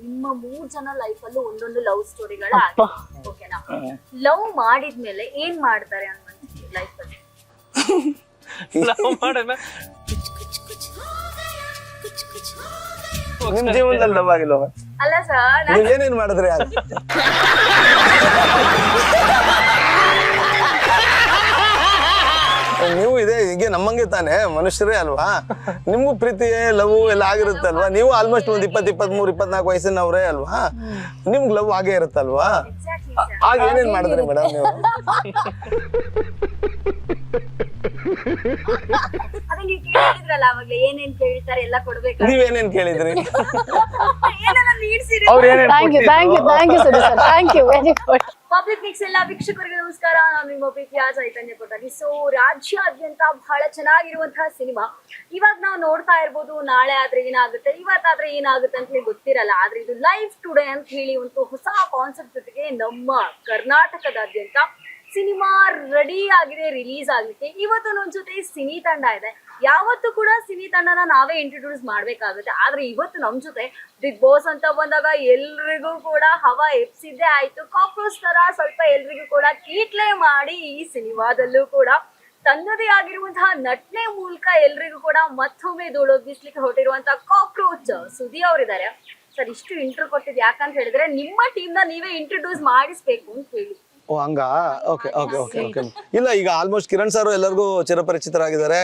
ನಿಮ್ಮ 3 ಜನ ಲೈಫ್ ಅಲ್ಲೂ ಒಂದೊಂದು ಲವ್ ಸ್ಟೋರಿಗಳು ಓಕೆನಾ? ಲವ್ ಮಾಡಿದ್ಮೇಲೆ ಏನ್ ಮಾಡ್ತಾರೆ ಅನ್ಕೊಂತೀವಿ ಲೈಫ್ ಅಲ್ಲಿ? ಲವ್ ಮಾಡಿದ್ಮೇಲೆ ನಿಮ್ ಜೀವನದಲ್ಲಿ ಲವ್ ಆಗಿಲ್ವ? ಅಲ್ಲ ಸರ್, ನೀವ್ ಏನೇನ್ ಮಾಡಿದ್ರಿ ಆಗ? ನೀವು ಇದೆ ಹೀಗೆ ನಮ್ಮಂಗೆ ತಾನೆ ಮನುಷ್ಯರೇ ಅಲ್ವಾ? ನಿಮ್ಗೂ ಪ್ರೀತಿ ಲವ್ ಎಲ್ಲ ಆಗಿರುತ್ತಲ್ವಾ? ನೀವು ಆಲ್ಮೋಸ್ಟ್ ಒಂದ್ 23-24 ವಯಸ್ಸಿನವ್ರೇ ಅಲ್ವಾ? ನಿಮ್ಗ್ ಲವ್ ಆಗೇ ಇರುತ್ತಲ್ವಾ? ಆಗ ಏನೇನ್ ಮಾಡಿದ್ರಿ ಮೇಡಮ್ ನೀವು? ಅದೇ ನೀವು ಕೇಳಿದ್ರಲ್ಲ ಅವಾಗ್ಲೇ ಏನೇನ್ ಕೇಳ್ತಾರೆ ಎಲ್ಲ ಕೊಡ್ಬೇಕು. ನೀವೇನೇನ್ ಕೇಳಿದ್ರಿ? ಏನೆಲ್ಲ ನೀಡ್ಸಿರಿ? Thank you Suresh sir, thank you, very good. Public mix ಎಲ್ಲ ವೀಕ್ಷಕರಿಗೆ ನಮಸ್ಕಾರ. ನಾನು ನಿಮ್ಮ ಪ್ರೀತಿಯ ಚೈತನ್ಯ ಕೊಟ್ಟಾಗಿ. ಸೊ ರಾಜ್ಯಾದ್ಯಂತ ಬಹಳ ಚೆನ್ನಾಗಿರುವಂತಹ ಸಿನಿಮಾ ಇವಾಗ ನಾವು ನೋಡ್ತಾ ಇರ್ಬೋದು. ನಾಳೆ ಆದ್ರೆ ಏನಾಗುತ್ತೆ, ಇವತ್ತಾದ್ರೆ ಏನಾಗುತ್ತೆ ಅಂತ ಹೇಳಿ ಗೊತ್ತಿರಲ್ಲ. ಆದ್ರೆ ಇದು ಲೈಫ್ ಟುಡೇ ಅಂತ ಹೇಳಿ ಒಂದು ಹೊಸ ಕಾನ್ಸೆಪ್ಟ್ ಜೊತೆಗೆ ನಮ್ಮ ಕರ್ನಾಟಕದಾದ್ಯಂತ ಸಿನಿಮಾ ರೆಡಿ ಆಗಿದೆ ರಿಲೀಸ್ ಆಗ್ಲಿಕ್ಕೆ. ಇವತ್ತು ನನ್ನ ಜೊತೆ ಸಿನಿ ತಂಡ ಇದೆ. ಯಾವತ್ತು ಕೂಡ ಸಿನಿ ತಂಡನ ನಾವೇ ಇಂಟ್ರೊಡ್ಯೂಸ್ ಮಾಡ್ಬೇಕಾಗುತ್ತೆ. ಆದ್ರೆ ಇವತ್ತು ನಮ್ ಜೊತೆ ಬಿಗ್ ಬಾಸ್ ಅಂತ ಬಂದಾಗ ಎಲ್ರಿಗೂ ಕೂಡ ಹವಾ ಎಪ್ಸಿದ್ದೇ ಆಯ್ತು. ಕಾಕ್ರೋಚ್ ತರ ಸ್ವಲ್ಪ ಎಲ್ರಿಗೂ ಕೂಡ ಕೀಟ್ಲೆ ಮಾಡಿ ಈ ಸಿನಿಮಾದಲ್ಲೂ ಕೂಡ ತನ್ನದೇ ಆಗಿರುವಂತಹ ನಟನೆ ಮೂಲಕ ಎಲ್ರಿಗೂ ಕೂಡ ಮತ್ತೊಮ್ಮೆ ಧೂಳೊಬ್ಬಿಸ್ಲಿಕ್ಕೆ ಹೊರಟಿರುವಂತಹ ಕಾಕ್ರೋಚ್ ಸುದಿ ಅವರಿದ್ದಾರೆ. ಸರ್, ಇಷ್ಟು ಇಂಟ್ರೋ ಕೊಟ್ಟಿದ್ ಯಾಕಂತ ಹೇಳಿದ್ರೆ ನಿಮ್ಮ ಟೀಮ್ ನ ನೀವೇ ಇಂಟ್ರೊಡ್ಯೂಸ್ ಮಾಡಿಸ್ಬೇಕು ಅಂತ ಹೇಳಿ. ಓ ಹಂಗ? Okay okay okay okay. ಇಲ್ಲ, ಈಗ ಆಲ್ಮೋಸ್ಟ್ ಕಿರಣ್ ಸರ್ ಎಲ್ಲರಿಗೂ ಚಿರಪರಿಚಿತರಾಗಿದ್ದಾರೆ.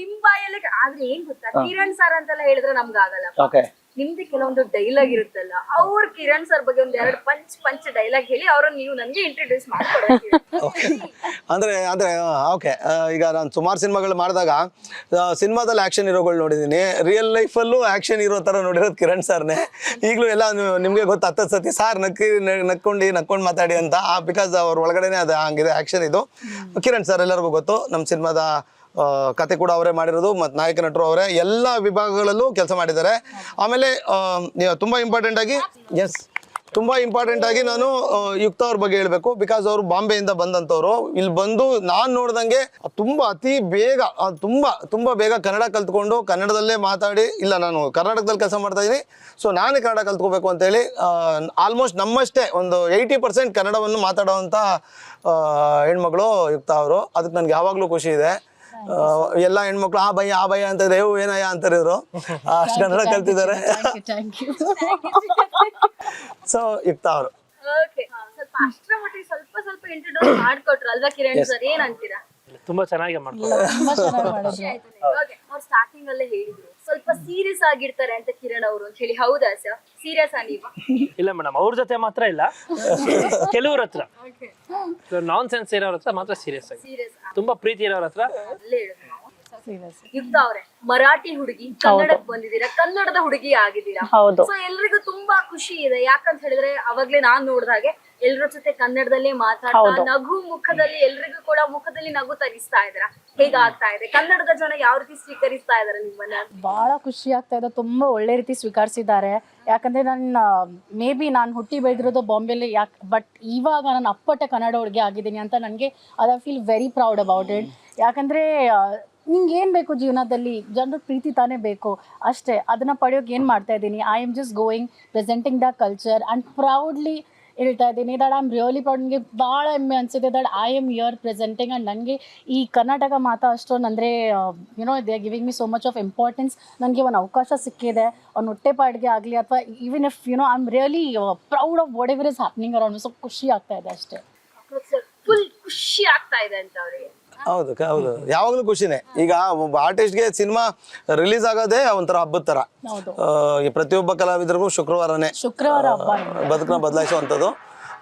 ನಿಮ್ ಬಾಯಲ್ಲಿ ಆದ್ರೆ ಏನ್ ಗೊತ್ತಾ, ಕಿರಣ್ ಸರ್ ಅಂತೆಲ್ಲ ಹೇಳಿದ್ರೆ ನಮ್ಗೆ ಆಗಲ್ಲ. ಓಕೆ, ನಿಮ್ದು ಕೆಲವೊಂದು ಡೈಲಾಗ್ ಇರುತ್ತಲ್ಲ, ಅವ್ರ ಕಿರಣ್ ಸರ್ ಬಗ್ಗೆ ಒಂದ್ 2 ಪಂಚ್ ಡೈಲಾಗ್ ಹೇಳಿ ಅವ್ರನ್ನ ನೀವು ನನ್ಗೆ ಇಂಟ್ರೊಡ್ಯೂಸ್ ಮಾಡ್ಕೊಡ್ತೀವಿ. ಅಂದ್ರೆ ಓಕೆ. ಈಗ ನಾನು ಸುಮಾರು ಸಿನಿಮಾಗಳು ಮಾಡಿದಾಗ ಸಿನಿಮಾದಲ್ಲಿ ಆಕ್ಷನ್ ಹೀರೋಗಳು ನೋಡಿದೀನಿ, ರಿಯಲ್ ಲೈಫಲ್ಲೂ ಆಕ್ಷನ್ ಹೀರೋ ತರ ನೋಡಿರೋದು ಕಿರಣ್ ಸರ್ನೇ. ಈಗಲೂ ಎಲ್ಲ ನಿಮ್ಗೆ ಗೊತ್ತು, 10 ಸತಿ ಸಾರ್ ನಕ್ಕೊಂಡು ಮಾತಾಡಿ ಅಂತ. ಬಿಕಾಸ್ ಅವ್ರ ಒಳಗಡೆನೆ ಅದು ಹಂಗಿದೆ ಆಕ್ಷನ್. ಇದು ಕಿರಣ್ ಸರ್ ಎಲ್ಲರಿಗೂ ಗೊತ್ತು. ನಮ್ಮ ಸಿನಿಮಾದ ಕತೆ ಕೂಡ ಅವರೇ ಮಾಡಿರೋದು, ಮತ್ತು ನಾಯಕ ನಟರು ಅವರೇ. ಎಲ್ಲ ವಿಭಾಗಗಳಲ್ಲೂ ಕೆಲಸ ಮಾಡಿದ್ದಾರೆ. ಆಮೇಲೆ ತುಂಬ ಇಂಪಾರ್ಟೆಂಟ್ ಆಗಿ ನಾನು ಯುಕ್ತ ಅವ್ರ ಬಗ್ಗೆ ಹೇಳಬೇಕು. ಬಿಕಾಸ್ ಅವರು ಬಾಂಬೆಯಿಂದ ಬಂದಂಥವ್ರು. ಇಲ್ಲಿ ಬಂದು ನಾನು ನೋಡ್ದಂಗೆ ಅತಿ ಬೇಗ ತುಂಬ ಬೇಗ ಕನ್ನಡ ಕಲ್ತ್ಕೊಂಡು ಕನ್ನಡದಲ್ಲೇ ಮಾತಾಡಿ, ಇಲ್ಲ ನಾನು ಕರ್ನಾಟಕದಲ್ಲಿ ಕೆಲಸ ಮಾಡ್ತಾ ಇದ್ದೀನಿ, ಸೊ ನಾನೇ ಕನ್ನಡ ಕಲ್ತ್ಕೋಬೇಕು ಅಂತೇಳಿ ಆಲ್ಮೋಸ್ಟ್ ನಮ್ಮಷ್ಟೇ ಒಂದು 80% ಕನ್ನಡವನ್ನು ಮಾತಾಡೋವಂಥ ಹೆಣ್ಮಗಳು ಯುಕ್ತ ಅವರು. ಅದಕ್ಕೆ ನನಗೆ ಯಾವಾಗಲೂ ಖುಷಿ ಇದೆ. ಎಲ್ಲ ಹೆಣ್ಮಕ್ಳು ಆ ಭಯ ಅಂತ ರೇವು ಏನಯ್ಯ ಅಂತಾರೆ ಇವರು, ಅಷ್ಟು ಕನ್ನಡ ಕಲ್ತಿದ್ದಾರೆ. ಸೊ ಯುಕ್ತ ಅವರು ಸ್ವಲ್ಪ ಅಷ್ಟರ ಮಟ್ಟಿಗೆ ಸ್ವಲ್ಪ ಇಂಟ್ರೊಡ್ಯೂಸ್ ಮಾಡ್ಕೊಟ್ರು ಅಲ್ವಾ ಕಿರಣ್ ಸರ್? ಏನ್ ಅಂತೀರಾ? ತುಂಬಾ ಚೆನ್ನಾಗಿ ಮಾಡ್ತಾರೆ. ಅವ್ರು ಸ್ಟಾರ್ಟಿಂಗ್ ಅಲ್ಲೇ ಹೇಳಿದ್ರು ಸ್ವಲ್ಪ ಸೀರಿಯಸ್ ಆಗಿರ್ತಾರೆ ಅಂತ ಕಿರಣ್ ಅವರು ಅಂತ ಹೇಳಿ. ಹೌದಾ ಸರ್? ಸೀರಿಯಸ್ ನೀವು? ಇಲ್ಲ ಮೇಡಮ್, ಅವ್ರ ಜೊತೆ ಮಾತ್ರ ಇಲ್ಲ, ಕೆಲವ್ರ ಹತ್ರ ನಾನ್ ಸೆನ್ಸ್ ಇರೋರ ಹತ್ರ ಮಾತ್ರ ಸೀರಿಯಸ್ ಆಗಿ, ತುಂಬಾ ಪ್ರೀತಿ ಇರೋರ ಹತ್ರ. ಯುಕ್ತ ಅವ್ರೆ, ಮರಾಠಿ ಹುಡುಗಿ ಕನ್ನಡಕ್ಕೆ ಬಂದಿದ್ದೀರಾ, ಕನ್ನಡದ ಹುಡುಗಿ ಆಗಿದ್ದೀರಾ. ಸೊ ಎಲ್ರಿಗೂ ತುಂಬಾ ಖುಷಿ ಇದೆ. ಯಾಕಂತ ಹೇಳಿದ್ರೆ ಅವಾಗ್ಲೇ ನಾನ್ ನೋಡ್ದಾಗೆ ಎಲ್ರ ಜೊತೆ ಕನ್ನಡದಲ್ಲೇ ಮಾತಾಡ್ತಾ ನಗು ಮುಖದಲ್ಲಿ, ಎಲ್ರಿಗೂ ಕೂಡ ಮುಖದಲ್ಲಿ ನಗು ತರಿಸ್ತಾ ಇದ್ದೀರಾ. ಹೇಗಾಗ್ತಾ ಇದೆ? ಕನ್ನಡದ ಜನ ಯಾವ ರೀತಿ ಸ್ವೀಕರಿಸ್ತಾ ಇದಾರೆ ನಿಮ್ಮನ್ನ? ಬಹಳ ಖುಷಿ ಆಗ್ತಾ ಇದೆ, ತುಂಬಾ ಒಳ್ಳೆ ರೀತಿ ಸ್ವೀಕರಿಸಿದ್ದಾರೆ. ಯಾಕಂದ್ರೆ ನಾನು ಹುಟ್ಟಿ ಬೆಳೆದಿರೋದು ಬಾಂಬೆಲಿ, ಬಟ್ ಇವಾಗ ನಾನು ಅಪ್ಪಟ ಕನ್ನಡ ಹುಡುಗಿ ಆಗಿದ್ದೀನಿ ಅಂತ ನನಗೆ I feel very proud about it. ಯಾಕಂದ್ರೆ ನಿಂಗೆ ಏನು ಬೇಕು ಜೀವನದಲ್ಲಿ, ಜನರ ಪ್ರೀತಿ ತಾನೇ ಬೇಕು ಅಷ್ಟೇ. ಅದನ್ನು ಪಡೆಯೋಕೆ ಏನು ಮಾಡ್ತಾ ಇದ್ದೀನಿ, I am just going presenting the culture and proudly ಹೇಳ್ತಾ ಇದ್ದೀನಿ that I am really proud. ನನಗೆ ಭಾಳ ಹೆಮ್ಮೆ ಅನಿಸಿದೆ that I am here presenting. And ನನಗೆ ಈ ಕರ್ನಾಟಕ ಮಾತಾ ಅಷ್ಟೊಂದು ಅಂದರೆ they are giving me so much of importance. ನನಗೆ ಒಂದು ಅವಕಾಶ ಸಿಕ್ಕಿದೆ, ಒಂದು ಹೊಟ್ಟೆಪಾಡಿಗೆ ಆಗಲಿ ಅಥವಾ even if I am really proud of what ever is happening around. So ಖುಷಿ ಆಗ್ತಾ ಇದೆ ಅಷ್ಟೇ. ಫುಲ್ ಖುಷಿ ಆಗ್ತಾ ಇದೆ ಅಂತ ಅವ್ರಿಗೆ? ಹೌದು, ಯಾವಾಗಲೂ ಖುಷಿನೇ. ಈಗ ಒಬ್ಬ ಆರ್ಟಿಸ್ಟ್ಗೆ ಸಿನಿಮಾ ರಿಲೀಸ್ ಆಗೋದೇ ಒಂಥರ ಹಬ್ಬದ ತರ. ಪ್ರತಿಯೊಬ್ಬ ಕಲಾವಿದರಿಗೂ ಶುಕ್ರವಾರ ಬದುಕನ್ನ ಬದಲಾಯಿಸುವಂಥದ್ದು.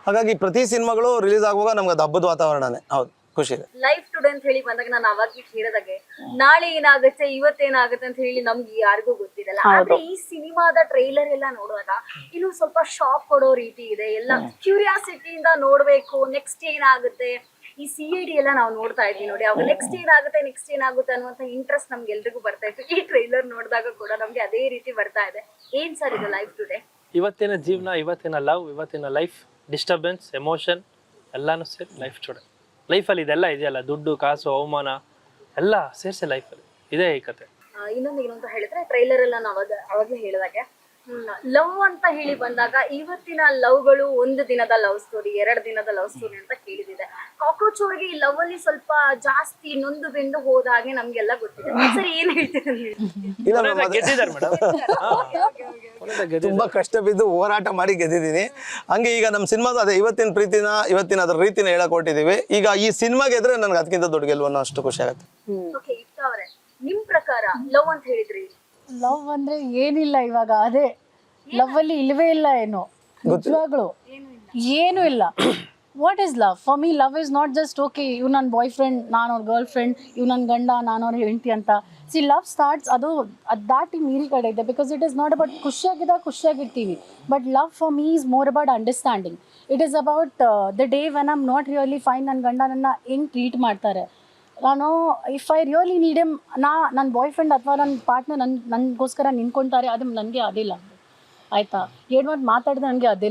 ಹಾಗಾಗಿ ಪ್ರತಿ ಸಿನಿಮಾಗಳು ರಿಲೀಸ್ ಆಗುವಾಗ ನಮ್ಗೆ ಅದು ಹಬ್ಬದ ವಾತಾವರಣನೇ. ಹೌದು, ಖುಷಿ ಇದೆ. ಲೈಫ್ ಟುಡೇ ಅಂತ ಹೇಳಿ ಬಂದಾಗ ನಾನು ಅವಾಗ ಹೇಳಿದಾಗೆ ನಾಳೆ ಏನಾಗುತ್ತೆ ಇವತ್ತೇನಾಗುತ್ತೆ ಅಂತ ಹೇಳಿ ನಮ್ಗೆ ಯಾರಿಗೂ ಗೊತ್ತಿರಲ್ಲ. ಆದ್ರೆ ಈ ಸಿನಿಮಾದ ಟ್ರೈಲರ್ ಎಲ್ಲ ನೋಡುವಾಗ ಇನ್ನು ಸ್ವಲ್ಪ ಶಾಕ್ ಕೊಡೋ ರೀತಿ ಇದೆ. ಎಲ್ಲ ಕ್ಯೂರಿಯಾಸಿಟಿಯಿಂದ ನೋಡ್ಬೇಕು, ನೆಕ್ಸ್ಟ್ ಏನಾಗುತ್ತೆ. ಈ CID ಎಲ್ಲ ನಾವು ನೋಡ್ತಾ ಇದ್ವಿ ನೋಡಿ, ಅವಾಗ ನೆಕ್ಸ್ಟ್ ಏನಾಗುತ್ತೆ ಅನ್ನುವಂತ ಇಂಟ್ರೆಸ್ಟ್ ನಮ್ಗೆ ಎಲ್ರಿಗೂ ಬರ್ತಾ ಇತ್ತು. ಈ ಟ್ರೈಲರ್ ನೋಡಿದಾಗ ಕೂಡ ನಮ್ಗೆ ಅದೇ ರೀತಿ ಬರ್ತಾ ಇದೆ. ಏನ್ ಸರ್ ಇದು ಲೈಫ್ ಟುಡೇ? ಇವತ್ತಿನ ಜೀವನ, ಇವತ್ತಿನ ಲವ್, ಇವತ್ತಿನ ಲೈಫ್, ಡಿಸ್ಟರ್ಬೆನ್ಸ್, ಎಮೋಷನ್ ಎಲ್ಲಾನು ಸೇರಿ ಲೈಫ್ ಟುಡೇ. ಲೈಫಲ್ಲಿ ಇದೆಲ್ಲ ಇದೆಯಲ್ಲ, ದುಡ್ಡು, ಕಾಸು, ಅವಮಾನ ಎಲ್ಲ ಸೇರಿಸಿ ಲೈಫಲ್ಲಿ ಇದೇ ಈ ಕತೆ. ಇನ್ನೊಂದು ಹೇಳಿದ್ರೆ ಟ್ರೈಲರ್ ಎಲ್ಲ ನಾವು ಅವಾಗಲೇ ಹೇಳಿದಾಗೆ ಲವ್ ಅಂತ ಹೇಳಿ ಬಂದಾಗ ಇವತ್ತಿನ ಲವ್ಗಳು ಒಂದು ದಿನದ ಲವ್ ಸ್ಟೋರಿ, 2 ದಿನದ ಲವ್ ಸ್ಟೋರಿ ಅಂತ ಕೇಳಿದಿದೆ. ಕಾಕ್ರೋಚ್ ಅವ್ರಿಗೆ ಈ ಲವ್ ಅಲ್ಲಿ ಸ್ವಲ್ಪ ಜಾಸ್ತಿ ನೊಂದು ಬೆಂದು ಹೋದ ಹಾಗೆ ನಮ್ಗೆಲ್ಲ ಗೊತ್ತಿದೆ. ಸರಿ, ಏನ್ ಹೇಳ್ತೀರಾ ನೀವು? ಇಲ್ಲ ಗೆದ್ದಿದ್ದಾರೆ ಮೇಡಮ್. ತುಂಬಾ ಕಷ್ಟ ಬಿದ್ದು ಹೋರಾಟ ಮಾಡಿ ಗೆದ್ದಿದ್ದೀನಿ. ಹಂಗೆ ಈಗ ನಮ್ಮ ಸಿನಿಮಾದ ಅದೇ ಇವತ್ತಿನ ಅದ್ರ ರೀತಿನ ಹೇಳಕ್ ಹೊರಟಿದೀವಿ. ಈಗ ಈ ಸಿನಿಮಾ ಗೆದ್ರೆ ನನ್ಗೆ ಅದಕ್ಕಿಂತ ದೊಡ್ಡ ಗೆಲುವು ಅನ್ನೋ ಅಷ್ಟು ಖುಷಿ ಆಗುತ್ತೆ. ಓಕೆ, ಇಷ್ಟ ಅವರೇ, ನಿಮ್ ಪ್ರಕಾರ ಲವ್ ಅಂತ ಹೇಳಿದ್ರಿ, ಲವ್ ಅಂದ್ರೆ ಏನಿಲ್ಲ ಇವಾಗ, ಅದೇ ಲವ್ ಅಲ್ಲಿ ಇಲ್ವೇ ಇಲ್ಲ ಏನು, ನಿಜವಾಗ್ಲು ಏನು ಇಲ್ಲ. What is love? For me love is not just okay ಇವ್ ನನ್ನ ಬಾಯ್ ಫ್ರೆಂಡ್, ನಾನು ಅವ್ರ ಗರ್ಲ್ ಫ್ರೆಂಡ್, ಇವ್ ನನ್ನ ಗಂಡ, ನಾನು ಅವ್ರ ಹೆಂಡತಿ ಅಂತ. ಸಿ ಲವ್ ಸ್ಟಾರ್ಟ್ಸ್ ಅದು ದಾಟಿ ಮೀರಿ ಕಡೆ ಇದೆ. Because it is not about ಖುಷಿಯಾಗಿರ್ತೀವಿ. But love for me is more about understanding. It is about the day when I am not really fine, ನನ್ನ ಗಂಡ ನನ್ನ ಹೆಂಗೆ ಟ್ರೀಟ್ ಮಾಡ್ತಾರೆ. ನಾನು if I really need M, ನನ್ನ ಬಾಯ್ ಫ್ರೆಂಡ್ ಅಥವಾ ನನ್ನ partner ನನಗೋಸ್ಕರ ನಿಂತ್ಕೊತಾರೆ, ಅದು ನನಗೆ ಅದೇ ಲವ್ ಆಯಿತಾ. ಏನು ಮಾಡಿ ಮಾತಾಡಿದ್ರೆ ನನಗೆ ಅದೇ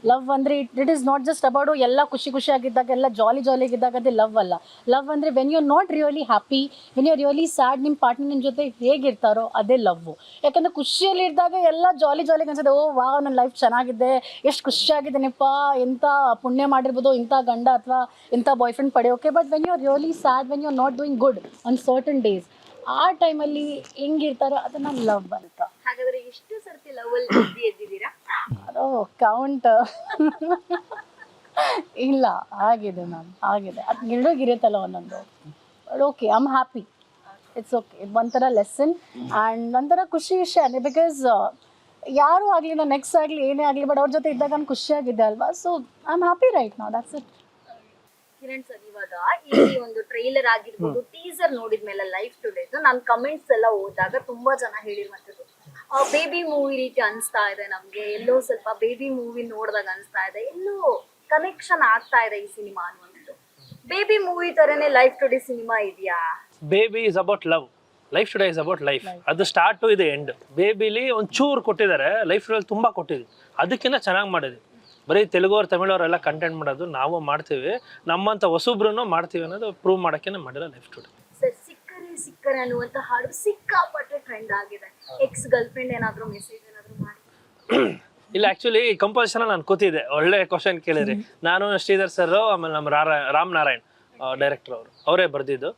ಲವ್ ಅಂದರೆ it is not just about ಎಲ್ಲ ಖುಷಿಯಾಗಿದ್ದಾಗ, ಎಲ್ಲ ಜಾಲಿಯಾಗಿದ್ದಾಗ ಅದೇ ಲವ್ ಅಲ್ಲ. ಲವ್ ಅಂದರೆ when you are not really happy, when you are really sad, ನಿಮ್ಮ ಪಾರ್ಟ್ನರ್ ನಿಮ್ಮ ಜೊತೆ ಹೇಗಿರ್ತಾರೋ ಅದೇ ಲವ್. ಯಾಕಂದರೆ ಖುಷಿಯಲ್ಲಿದ್ದಾಗ ಎಲ್ಲ ಜಾಲಿಗೆ ಅನ್ಸುತ್ತೆ, ಓ ವಾವ್ ನನ್ನ ಲೈಫ್ ಚೆನ್ನಾಗಿದೆ, ಎಷ್ಟು ಖುಷಿಯಾಗಿದ್ದೇನೆಪ್ಪ, ಎಂಥ ಪುಣ್ಯ ಮಾಡಿರ್ಬೋದು ಇಂಥ ಗಂಡ ಅಥವಾ ಇಂಥ ಬಾಯ್ ಫ್ರೆಂಡ್ ಪಡೆಯೋಕೆ. But when you are really sad, when you are not doing good on certain days, ಆ ಟೈಮಲ್ಲಿ ಹೆಂಗಿರ್ತಾರೋ ಅದನ್ನು ಲವ್ ಅಂತ. ಹಾಗಾದ್ರೆ ಎಷ್ಟು ಸರ್ತಿ ಲವ್ ಅಲ್ಲಿ ಎದ್ದಿದ್ದೀರಾ? ಅದು ಕೌಂಟ್ ಇಲ್ಲ, ಆಗಿದೆ ಮ್ಯಾಮ್, ಆಗಿದೆ. ಅದು ಗಿಡಗಿರುತ್ತಲ್ಲ ಒಂದೊಂದು. But okay, I am happy, it's okay. ಇದು ಒಂಥರ ಲೆಸನ್ ಆ್ಯಂಡ್ ಒಂಥರ ಖುಷಿ ವಿಷಯನೇ. ಬಿಕಾಸ್ ಯಾರೂ ಆಗಲಿ, ನಾನು ನೆಕ್ಸ್ಟ್ ಆಗಲಿ ಏನೇ ಆಗಲಿ, ಬಟ್ ಅವ್ರ ಜೊತೆ ಇದ್ದಾಗ ನಾನು ಖುಷಿಯಾಗಿದ್ದೆ ಅಲ್ವಾ. So I am happy right now, that's it. Kiran sir, ಇವಾಗ ಈ ಒಂದು ಟ್ರೈಲರ್ ಆಗಿರ್ಬೋದು, ಟೀಸರ್ ನೋಡಿದ್ಮೇಲೆ ಲೈಫ್ ಟುಡೇದು ನಾನು ಕಮೆಂಟ್ಸ್ ಎಲ್ಲ ಓದಿದಾಗ ತುಂಬಾ ಜನ ಹೇಳಿರುವಂಥದ್ದು, ಬೇಬಿ ಮೂವಿ ರೀತಿ ಅನಿಸ್ತಾ ಇದೆ ನಮ್ಗೆ, ಎಲ್ಲೋ ಸ್ವಲ್ಪ ಬೇಬಿ ಮೂವಿ ನೋಡಿದಾಗ ಅನಿಸ್ತಾ ಇದೆ, ಎಲ್ಲೋ ಕನೆಕ್ಷನ್ ಆಗ್ತಾ ಇದೆ ಈ ಸಿನಿಮಾ ಅನ್ನುವಂಥದ್ದು. ಬೇಬಿ ಮೂವಿ ತರನೇ ಲೈಫ್ ಟುಡೇ ಸಿನಿಮಾ ಇದೆಯಾ? Baby is about love, life today is about life. ಅದು ಸ್ಟಾರ್ಟು ಇದೆ ಎಂಡ್. ಬೇಬಿಲಿ ಒಂಚೂರು ಕೊಟ್ಟಿದ್ದಾರೆ, ಲೈಫ್ ಟುಡೇ ತುಂಬಾ ಕೊಟ್ಟಿದ್ವಿ, ಅದಕ್ಕಿಂತ ಚೆನ್ನಾಗಿ ಮಾಡಿದ್ವಿ. ಬರೀ ತೆಲುಗುವ್ರು ತಮಿಳವರೆಲ್ಲ ಕಂಟೆಂಟ್ ಮಾಡೋದು, ನಾವು ಮಾಡ್ತೀವಿ, ನಮ್ಮಂಥ ಹೊಸಬ್ರು ಮಾಡ್ತೀವಿ ಅನ್ನೋದು ಪ್ರೂವ್ ಮಾಡೋಕ್ಕೆ ಮಾಡಿರೋ ಲೈಫ್ ಟುಡೇ. ಸರ್, ಸಿಕ್ಕರೆ ಅನ್ನುವಂಥ ಹಾಡು ಸಿಕ್ಕಾಪಟ್ಟೆ ಟ್ರೆಂಡ್ ಆಗಿದೆ. ಎಕ್ಸ್ ಗರ್ಲ್ ಫ್ರೆಂಡ್ ಏನಾದ್ರು ಮೆಸೇಜ್ ಏನಾದ್ರು ಮಾಡಿ? ಇಲ್ಲ, ಆಕ್ಚುಲಿ ಕಂಪೋಸಿಷನ್ ನಾನು ಕೂತಿದ್ದೆ, ಒಳ್ಳೆ ಕ್ವಶನ್ ಕೇಳಿದ್ರಿ. ನಾನು ಶ್ರೀಧರ್ ಸರ್, ಆಮೇಲೆ ನಮ್ಮ ರಾಮ್ ನಾರಾಯಣ್ ಡೈರೆಕ್ಟರ್ ಅವರೇ ಬರೆದಿದ್ದು.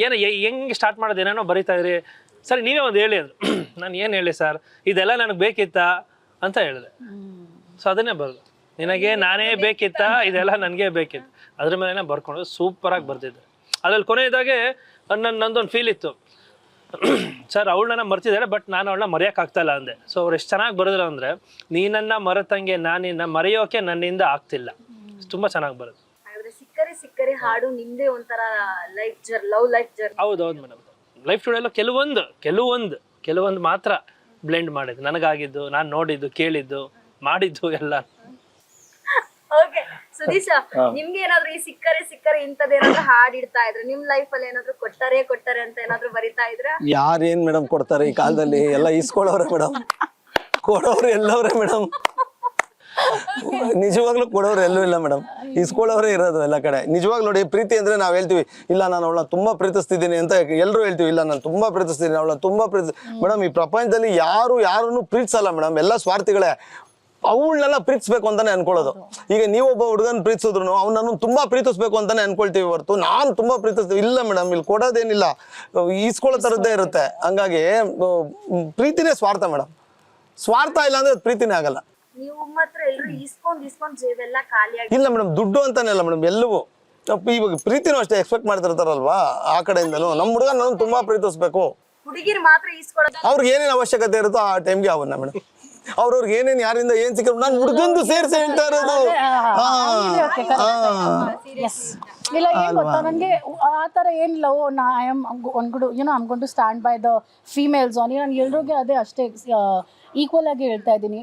ಏನು ಹೆಂಗೆ ಸ್ಟಾರ್ಟ್ ಮಾಡೋದು, ಏನೇನೋ ಬರೀತಾ ಇದ್ರಿ ಸರ್, ನೀವೇ ಒಂದು ಹೇಳಿ ಅಂದರು. ನಾನು ಏನು ಹೇಳಿ ಸರ್, ಇದೆಲ್ಲ ನನಗೆ ಬೇಕಿತ್ತಾ ಅಂತ ಹೇಳಿದೆ. ಸೊ ಅದನ್ನೇ ಬರೋದು, ನಿನಗೆ ನಾನೇ ಬೇಕಿತ್ತಾ, ಇದೆಲ್ಲ ನನಗೆ ಬೇಕಿತ್ತು, ಅದ್ರ ಮೇಲೆ ಬರ್ಕೊಂಡು ಸೂಪರಾಗಿ ಬರ್ತಿದ್ದೆ. ಅದ್ರಲ್ಲಿ ಕೊನೆಯದಾಗೆ ನಂದೊಂದು ಫೀಲ್ ಇತ್ತು, ಸರ್ ಅವಳನ್ನ ಮರ್ತಿದ್ದಾಳೆ ಬಟ್ ನಾನು ಅವಳನ್ನ ಮರೆಯೋಕ್ಕಾಗ್ತಾಯಿಲ್ಲ ಅಂದೆ. ಸೊ ಅವ್ರು ಎಷ್ಟು ಚೆನ್ನಾಗಿ ಬರೆದ್ರು ಅಂದರೆ, ನೀನನ್ನ ಮರೆತಂಗೆ ನಾನಿನ್ನ ಮರೆಯೋಕೆ ನನ್ನಿಂದ ಆಗ್ತಿಲ್ಲ. ತುಂಬ ಚೆನ್ನಾಗಿ ಬರೋದು. ಹಾಗಾದ್ರೆ ಸಿಕ್ಕರೆ ಹಾಡು ನಿಮ್ದೇ ಒಂಥರ ಲವ್ ಲೈಫ್ ಜರ್ನಿ. ಹೌದೌದು ಮೇಡಮ್. ಲೈಫ್ ಟುಡೇಲೂ ಕೆಲವೊಂದು ಮಾತ್ರ ಬ್ಲೆಂಡ್ ಮಾಡಿದ್ದು, ನನಗಾಗಿದ್ದು, ನಾನು ನೋಡಿದ್ದು, ಕೇಳಿದ್ದು, ಮಾಡಿದ್ದು ಎಲ್ಲ. ಓಕೆ ಸುದೀಶ, ನಿಮ್ಗೆ ಏನಾದ್ರು ಈ ಸಿಕ್ಕರೆ ಇಂಥದ್ದೇನಾದ್ರು ಹಾಡ್ ಇಡ್ತಾ ಇದ್ರೆ, ನಿಮ್ ಲೈಫ್ ಅಲ್ಲಿ ಏನಾದ್ರು ಕೊಟ್ಟರೆ ಅಂತ ಏನಾದ್ರು ಬರಿತಾ ಇದ್ರ? ಯಾರೇನ್ ಮೇಡಮ್ ಕೊಡ್ತಾರೆ ಈ ಕಾಲದಲ್ಲಿ, ಎಲ್ಲ ಇಸ್ಕೊಳ್ಳೋರೆ ಮೇಡಮ್, ಕೊಡೋರು ಎಲ್ಲವ್ರೆ ಮೇಡಮ್. ನಿಜವಾಗ್ಲೂ ಕೊಡೋರು ಎಲ್ಲೂ ಇಲ್ಲ ಮೇಡಮ್, ಇಸ್ಕೊಳ್ಳೋರೇ ಇರೋದು ಎಲ್ಲ ಕಡೆ. ನಿಜವಾಗ್ಲೂ ನೋಡಿ, ಪ್ರೀತಿ ಅಂದ್ರೆ ನಾವ್ ಹೇಳ್ತೀವಿ, ಇಲ್ಲ ನಾನು ಅವಳನ್ನ ತುಂಬಾ ಪ್ರೀತಿಸ್ತಿದ್ದೀನಿ ಅಂತ ಎಲ್ಲರೂ ಹೇಳ್ತೀವಿ, ಇಲ್ಲ ನಾನು ತುಂಬಾ ಪ್ರೀತಿಸ್ತೀನಿ, ಅವಳನ್ನ ತುಂಬಾ ಮೇಡಮ್ ಈ ಪ್ರಪಂಚದಲ್ಲಿ ಯಾರನ್ನು ಪ್ರೀತಿಸಲ್ಲ ಮೇಡಮ್, ಎಲ್ಲ ಸ್ವಾರ್ಥಿಗಳೇ. ಅವಳನ್ನೆಲ್ಲ ಪ್ರೀತಿಸ್ಬೇಕು ಅಂತಾನೆ ಅನ್ಕೊಳ್ಳೋದು. ಈಗ ನೀವೊಬ್ಬ ಹುಡುಗನ್ ಪ್ರೀತಿಸಿದ್ರು ಅವ್ನನ್ನು ತುಂಬಾ ಪ್ರೀತಿಸ್ಬೇಕು ಅಂತಾನೆ ಅನ್ಕೊಳ್ತೀವಿ ಹೊರತು ನಾನು ತುಂಬಾ ಪ್ರೀತಿಸ್ತೀವಿ ಇಲ್ಲ ಮೇಡಮ್, ಇಲ್ಲಿ ಕೊಡೋದೇನಿಲ್ಲ, ಈಸ್ಕೊಳ್ಳೋ ಥರದ್ದೇ ಇರುತ್ತೆ. ಹಂಗಾಗಿ ಪ್ರೀತಿನೇ ಸ್ವಾರ್ಥ ಮೇಡಮ್, ಸ್ವಾರ್ಥ ಇಲ್ಲ ಅಂದ್ರೆ ಅದು ಪ್ರೀತಿನೇ ಆಗಲ್ಲ. ನೀವು ಮಾತ್ರ ಎಲ್ಲರೂ ಇಸ್ಕೊಂಡ್ ಜೇಬೆಲ್ಲ ಖಾಲಿ ಆಗಿ ಇಲ್ಲ ಮೇಡಮ್, ದುಡ್ಡು ಅಂತಾನೆ ಅಲ್ಲ ಮೇಡಮ್, ಎಲ್ಲವೂ. ಇವಾಗ ಪ್ರೀತಿನೂ ಅಷ್ಟೇ ಎಕ್ಸ್ಪೆಕ್ಟ್ ಮಾಡ್ತಿರ್ತಾರಲ್ವಾ ಆ ಕಡೆಯಿಂದನು. ನಮ್ಮ ಹುಡುಗ ನಾನು ತುಂಬಾ ಪ್ರೀತಿಸ್ಬೇಕು, ಹುಡುಗಿರು ಮಾತ್ರ ಇಸ್ಕೊಳ್ಳೋದು. ಅವ್ರಿಗೆ ಏನೇನು ಅವಶ್ಯಕತೆ ಇರುತ್ತೋ ಆ ಟೈಮ್ಗೆ ಅವನ್ನ ಮೇಡಮ್, ಅವ್ರವ್ರಿಗೆ ಏನೇನು ಯಾರಿಂದ ಏನ್ ಸಿಕ್ಕ ನಾನು ಹುಡುಗಂದು ಸೇರಿಸಿ ಹೇಳ್ತಾ ಇರೋದು. ಇಲ್ಲ, ಏನ್ ಗೊತ್ತಾ, ನನಗೆ ಆ ಥರ ಏನಿಲ್ಲ. ಓ ನಾ I am going to stand by the females on. ನಾನು ಎಲ್ರಿಗೂ ಅದೇ ಅಷ್ಟೇ ಈಕ್ವಲ್ ಆಗಿ ಹೇಳ್ತಾ ಇದ್ದೀನಿ.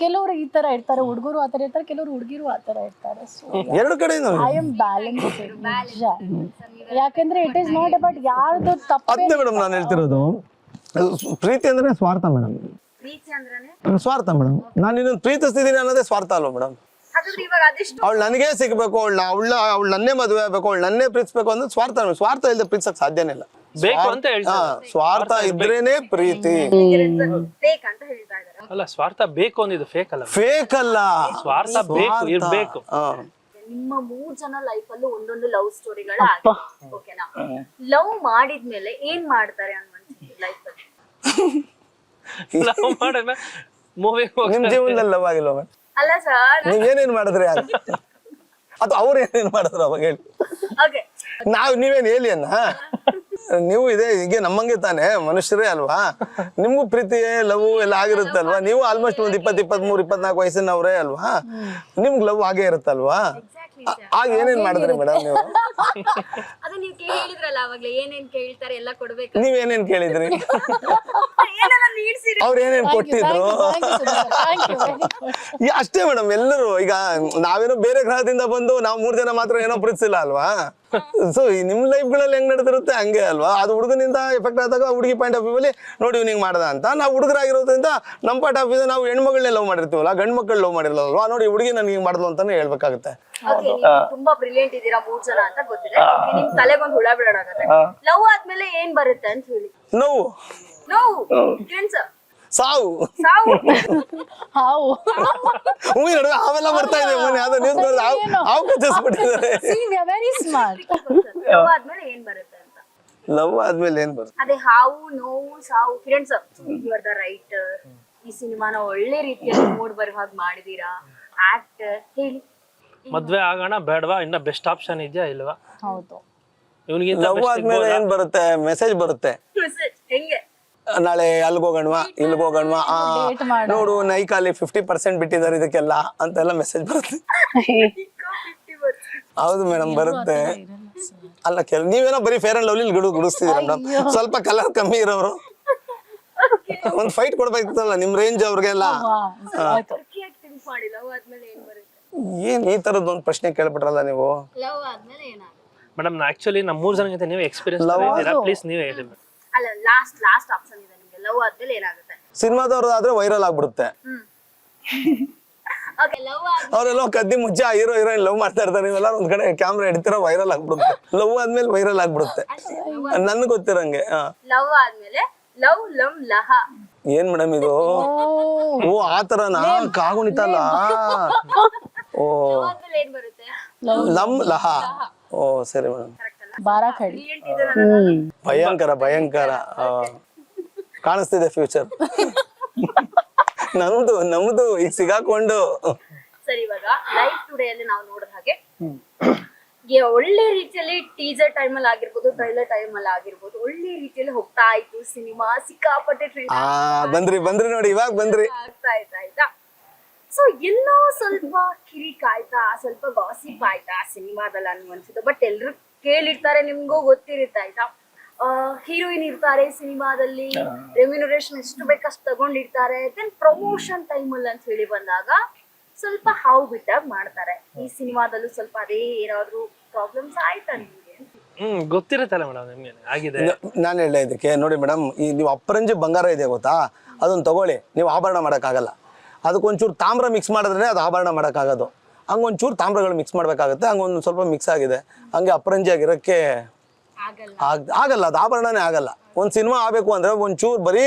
ಕೆಲವರು ಈ ತರ ಇರ್ತಾರೆ, ಹುಡುಗರು ಆ ಥರ ಇರ್ತಾರೆ, ಕೆಲವರು ಹುಡುಗಿರು ಆ ಥರ ಇರ್ತಾರೆ. ಸೊ ಎರಡು ಕಡೆ ಐ ಆಮ್ ಬ್ಯಾಲೆನ್ಸ್. ಯಾಕಂದ್ರೆ ಇಟ್ ಈಸ್ ನಾಟ್ ಅಬೌಟ್ ಯಾರ್ದು ತಪ್ಪು. ಅದೇ ಮೇಡಮ್ ನಾನು ಹೇಳ್ತಿರೋದು, ಪ್ರೀತಿ ಅಂದ್ರೆ ಸ್ವಾರ್ಥ ಮೇಡಮ್, ಪ್ರೀತಿ ಅಂದ್ರೇನೆ ಸ್ವಾರ್ಥ ಮೇಡಮ್. ನಾನು ಇನ್ನೊಂದು ಪ್ರೀತಿಸ್ತಿದ್ದೀನಿ ಅನ್ನೋದೇ ಸ್ವಾರ್ಥ ಅಲ್ವ ಮೇಡಮ್. ಹಾಗಾದ್ರೆ ಇವಾಗ ಅದೆಷ್ಟು ಅವಳು ನನಗೇ ಸಿಗ್ಬೇಕು, ಅವಳು ನನ್ನೇ ಮದುವೆ ಆಗ್ಬೇಕು, ಅವಳು ನನ್ನೇ ಪ್ರೀತಿಸ್ಬೇಕು ಅಂದ್ರೆ ಸ್ವಾರ್ಥ. ಸ್ವಾರ್ಥ ಇಲ್ಲದೆ ಪ್ರೀತಿಸಕ್ ಸಾಧ್ಯನೇ ಇಲ್ಲ. ಬೇಕು ಅಂತ ಹೇಳ್ತಾರೆ. ಸ್ವಾರ್ಥ ಇದ್ರೇನೆ ಪ್ರೀತಿ. ಫೇಕ್ ಅಂತ ಹೇಳ್ತಾ ಇದ್ದಾರೆ. ಅಲ್ಲ, ಸ್ವಾರ್ಥ ಬೇಕು ಅಂದಿದ್ದು ಫೇಕ್ ಅಲ್ಲ, ಫೇಕ್ ಅಲ್ಲ, ಸ್ವಾರ್ಥ ಬೇಕು ಇರ್ಬೇಕು. ನಿಮ್ಮ 3 ಜನ ಲೈಫ್ ಅಲ್ಲೂ ಒಂದೊಂದು ಲವ್ ಸ್ಟೋರಿಗಳ ಓಕೆನಾ? ಲವ್ ಮಾಡಿದ್ಮೇಲೆ ಏನ್ ಮಾಡ್ತಾರೆ ಅನ್ವಂತ ಲೈಫ್ ಅಲ್ಲಿ? ಲವ್ ಮಾಡಿದ್ಮೇಲೆ ಮೂವಿ ನಿಮ್ ಜೀವನದಲ್ಲಿ ಲವ್ ಆಗಿಲ್ಲ ಅಲ್ಲ ಸರ್, ನೀವ್ ಏನೇನ್ ಮಾಡಿದ್ರಿ ಅದು ಅವ್ರು ಏನೇನ್ ಮಾಡಿದ್ರು ಅವಾಗ ಹೇಳಿ. ಓಕೆ, ನೀವೇನ್ ಹೇಳಿ ಅನ್ನ ನೀವು ಇದೆ ಹೀಗೆ ನಮ್ಮಂಗೆ ತಾನೆ ಮನುಷ್ಯರೇ ಅಲ್ವಾ, ನಿಮ್ಗೂ ಪ್ರೀತಿ ಲವ್ ಎಲ್ಲ ಆಗಿರುತ್ತಲ್ವಾ, ನೀವು ಆಲ್ಮೋಸ್ಟ್ ಒಂದ್ 20, 23, 24 ವಯಸ್ಸಿನವ್ರೇ ಅಲ್ವಾ, ನಿಮ್ಗ್ ಲವ್ ಆಗೇ ಇರುತ್ತಲ್ವಾ, ಆಗ ಏನೇನ್ ಮಾಡಿದ್ರಿ ಮೇಡಮ್ ನೀವು? ಅದು ನೀವು ಹೇಳಿದ್ರಲ್ಲ ಅವಾಗ್ಲೇ ಏನೇನ್ ಕೇಳ್ತಾರೆ ಎಲ್ಲ ಕೊಡ್ಬೇಕು. ನೀವೇನೇನ್ ಕೇಳಿದ್ರಿ? ಏನೆಲ್ಲ ನೀಡ್ಸಿರಿ? ಅವ್ರ ಏನೇನ್ ಕೊಟ್ಟಿದ್ರು? ಅಷ್ಟೇ ಮೇಡಮ್, ಎಲ್ಲರೂ ಈಗ ನಾವೇನೋ ಬೇರೆ ಗ್ರಹದಿಂದ ಬಂದು ನಾವು 3 ಜನ ಮಾತ್ರ ಏನೋ ಪ್ರೀತಿಸಿಲ್ಲ ಅಲ್ವಾ. ಸೊ ನಿಮ್ ಲೈಫ್ ಗಳಲ್ಲಿ ಹೆಂಗ್ ನಡೆದಿರುತ್ತೆ ಹಂಗೆ ಅಲ್ವಾ. ಅದು ಹುಡುಗನಿಂದ ಎಫೆಕ್ಟ್ ಆದಾಗ ಹುಡುಗಿ ಪಾಯಿಂಟ್ ಆಫ್ ವ್ಯೂ ಅಲ್ಲಿ ನೋಡಿ ಇವ್ನು ಹಿಂಗ್ ಮಾಡ್ದ ಅಂತ, ನಾವು ಹುಡುಗರಾಗಿರೋದ್ರಿಂದ ನಮ್ಮ ಪಾಯಿಂಟ್ ಆಫ್ ವ್ಯೂ ನಾವು ಹೆಣ್ಮಗಳನ್ನೇ ಲವ್ ಮಾಡಿರ್ತೀವಲ್ಲ, ಗಂಡ್ ಮಕ್ಕಳು ಲವ್ ಮಾಡಿರಲ್ವಾ, ನೋಡಿ ಹುಡುಗಿ ನನ್ಗೆ ಹಿಂಗ್ ಮಾಡಿದ್ಲು ಅಂತಾನೆ ಹೇಳ್ಬೇಕಾಗುತ್ತೆ. ಓಕೆ, ನೀವು ತುಂಬಾ ಬ್ರಿಲಿಯಂಟ್ ಇದ್ದೀರಾ 3 ಜನ ಅಂತ ಗೊತ್ತಿದೆ. ಓಕೆ, ನಿಮ್ ತಲೆಗೊಂದು ಹುಳ ಬಿಡೋದಾಗತ್ತೆ. ಲವ್ ಆದ್ಮೇಲೆ ಏನ್ ಬರುತ್ತೆ ಅಂತ ಹೇಳಿ. ನೋವು, ಸಾವು, ಹಾವು ಮೂವಿ ನಡುವೆ ಅವೆಲ್ಲ ಬರ್ತಾ ಇದೆ. ಮೊನ್ನೆ ಯಾವ್ದೋ ನ್ಯೂಸ್ ನೋಡಿದ್ರೆ ಹಾವು ಕಚ್ಚಿಸ್ಬಿಟ್ಟಿದ್ದಾರೆ. Very smart. ಲವ್ ಆದ್ಮೇಲೆ ಏನ್ ಬರುತ್ತೆ ಅಂತ? ಲವ್ ಆದ್ಮೇಲೆ ಏನ್ ಬರುತ್ತೆ? ಅದೇ ಹಾವು, ನೋವು, ಸಾವು. Kiran sir, you are the writer. ಈ ಸಿನಿಮಾನ ಒಳ್ಳೆ ರೀತಿಯಲ್ಲಿ ಮೂಡ್ ಬರೋ ಹಾಗೆ ಮಾಡಿದೀರಾ. ಆಕ್ಟರ್ ಹೇಳಿ, ಮದ್ವೆ ಆಗೋಣ ಬೇಡವಾ, ಇನ್ನ ಬೆಸ್ಟ್ ಆಪ್ಷನ್ ಇದೆಯಾ ಇಲ್ವಾ? ಹೌದು. ಇವನಿಗಿಂತ ಲವ್ ಆದ್ಮೇಲೆ ಏನ್ ಬರುತ್ತೆ? ಮೆಸೇಜ್ ಬರುತ್ತೆ. ಹೆಂಗೆ? ನಾಳೆ ಅಲ್ಗೋಗಣ್ವಾ, ಇಲ್ಗೋಗಣ್ವಾ, ನೋಡು ನೈಕಾಲಿ 50% ಬಿಟ್ಟಿದ್ದಾರೆ ಇದಕ್ಕೆಲ್ಲ ಅಂತೆಲ್ಲ ಮೆಸೇಜ್ ಬರುತ್ತೆ. ಹೌದು ಮೇಡಮ್, ಬರುತ್ತೆ. ಅಲ್ಲ ನೀವೇನೋ ಬರೀ ಫೇರ್ ಅಂಡ್ ಲವ್ಲಿ ಗುಡಿಸ್ತಿದ್ದೀರ ಮೇಡಮ್, ಸ್ವಲ್ಪ ಕಲರ್ ಕಮ್ಮಿ ಇರೋರು ಒಂದ್ ಫೈಟ್ ಕೊಡ್ಬೇಕಿತ್ತಲ್ಲ ನಿಮ್ ರೇಂಜ್ ಅವ್ರಿಗೆಲ್ಲ. ಏನ್ ಈ ತರದ್ ಒಂದ್ ಪ್ರಶ್ನೆ ಕೇಳ್ಬಿಟ್ರಲ್ಲ ನೀವು. ಲವ್ ಆದ್ಮೇಲೆ ಏನಾಗುತ್ತೆ ಮೇಡಮ್? ಆಕ್ಚುಲಿ ನಮ್ಮ 3 ಜನಕ್ಕಿಂತ ನೀವು ಎಕ್ಸ್ಪೀರಿಯನ್ಸ್ ಇದ್ದೀರಾ, ಪ್ಲೀಸ್ ನೀವೇ ಹೇಳಿ. ಅಲ್ಲ, ಲಾಸ್ಟ್ ಆಪ್ಷನ್ ಇದೆ ನಿಮಗೆ. ಲವ್ ಆದ್ಮೇಲೆ ಏನಾಗುತ್ತೆ? ಸಿನಿಮಾದವ್ರದ್ದು ಆದ್ರೆ ವೈರಲ್ ಆಗ್ಬಿಡುತ್ತೆ. ಓಕೆ, ಲವ್ ಅವರೆಲ್ಲ ಕದ್ದಿ ಮುಚ್ಚ ಹೀರೋ ಹೀರೋಯಿನ್ ಲವ್ ಮಾಡ್ತಾ ಇರ್ತಾರೆ, ನೀವೆಲ್ಲ ಒಂದ್ ಕಡೆ ಕ್ಯಾಮ್ರಾ ಹಿಡಿತೀರ, ವೈರಲ್ ಆಗ್ಬಿಡುತ್ತೆ. ಲವ್ ಆದ್ಮೇಲೆ ವೈರಲ್ ಆಗ್ಬಿಡುತ್ತೆ ನನ್ ಗೊತ್ತಿರಂಗೆ. ಲವ್ ಆದ್ಮೇಲೆ ಲವ್ ಲಮ್ ಲಹ. ಏನ್ ಮೇಡಮ್ ಇದು? ಓ ಆತರನಾ? ಕಾಗುಣಿತಲ್ಲ. ಓ ಆದ್ಮೇಲೆ ಏನ್ ಬರುತ್ತೆ? ಲಮ್ ಲಹ. ಓ ಸರಿ ಮೇಡಮ್. ಬಾರಾಖಡಿ. ಭಯಂಕರ ಭಯಂಕರ ಕಾಣಿಸ್ತಿದೆ ಫ್ಯೂಚರ್ ನಮ್ದು ಈಗ ಸಿಗಾಕೊಂಡು. ಸರಿ, ಇವಾಗ ಲೈಫ್ ಟುಡೇ ಅಲ್ಲಿ ನಾವು ನೋಡಿದ ಹಾಗೆ ಒಳ್ಳೆ ರೀತಿಯಲ್ಲಿ ಟೀಸರ್ ಟೈಮ್ ಅಲ್ಲಿ ಆಗಿರ್ಬೋದು, ಟ್ರೈಲರ್ ಟೈಮ್ ಅಲ್ಲಿ ಆಗಿರ್ಬೋದು, ಒಳ್ಳೆ ರೀತಿಯಲ್ಲಿ ಹೋಗ್ತಾ ಇತ್ತು ಸಿನಿಮಾ. ಸಿಕ್ಕಾಪಟ್ಟೆ ಬಂದ್ರಿ ನೋಡಿ, ಇವಾಗ ಬಂದ್ರಿ. ಆಗ್ತಾ ಆಯ್ತಾ. ಸೊ ಎಲ್ಲೋ ಸ್ವಲ್ಪ ಕಿರಿಕ್ ಆಯ್ತಾ, ಸ್ವಲ್ಪ ಗಾಸಿಪ್ ಆಯ್ತಾ ಸಿನಿಮಾದಲ್ಲಿ ಅನ್ನುವಂಥದ್ದು. ಬಟ್ ಎಲ್ರು ಕೇಳಿರ್ತಾರೆ, ನಿಮ್ಗೂ ಗೊತ್ತಿರುತ್ತೆ ಆಯ್ತಾ. ಹೀರೋಯಿನ್ ಇರ್ತಾರೆ ಸಿನಿಮಾದಲ್ಲಿ, ರೆಮ್ಯುನರೇಷನ್ ಎಷ್ಟು ಬೇಕಷ್ಟು ತಗೊಂಡಿರ್ತಾರೆ. ದೆನ್ ಪ್ರಮೋಷನ್ ಟೈಮ್ ಅಲ್ಲಿ ಅಂತ ಹೇಳಿ ಬಂದಾಗ ಸ್ವಲ್ಪ ಹಾವು ಬಿಟ್ಟಾಗ ಮಾಡ್ತಾರೆ. ಈ ಸಿನಿಮಾದಲ್ಲೂ ಸ್ವಲ್ಪ ಅದೇ ಏನಾದ್ರು ಪ್ರಾಬ್ಲಮ್ಸ್ ಆಯ್ತಾ ನಿಮ್ಗೆ? ಗೊತ್ತಿರುತ್ತಲ್ಲ ಮೇಡಮ್ ನಿಮ್ಗೆ ಆಗಿದೆ. ನಾನು ಹೇಳ ಇದಕ್ಕೆ ನೋಡಿ ಮೇಡಮ್, ಈ ನೀವು ಅಪರಂಜಿ ಬಂಗಾರ ಇದೆ ಗೊತ್ತಾ, ಅದನ್ನ ತಗೊಳ್ಳಿ, ನೀವು ಆಭರಣ ಮಾಡೋಕ್ಕಾಗಲ್ಲ. ಅದಕ್ಕೊಂಚೂರು ತಾಮ್ರ ಮಿಕ್ಸ್ ಮಾಡಿದ್ರೆ ಅದು ಆಭರಣ ಮಾಡೋಕ್ಕಾಗೋದು. ಹಂಗೊಂಚೂರು ತಾಮ್ರಗಳು ಮಿಕ್ಸ್ ಮಾಡ್ಬೇಕಾಗತ್ತೆ, ಹಂಗೊಂದು ಸ್ವಲ್ಪ ಮಿಕ್ಸ್ ಆಗಿದೆ, ಹಂಗೆ ಅಪರಂಜಿ ಆಗಿರೋಕ್ಕೆ ಆಗಲ್ಲ, ಅದು ಆಭರಣನೇ ಆಗಲ್ಲ. ಒಂದು ಸಿನಿಮಾ ಆಗಬೇಕು ಅಂದ್ರೆ ಒಂಚೂರು ಬರೀ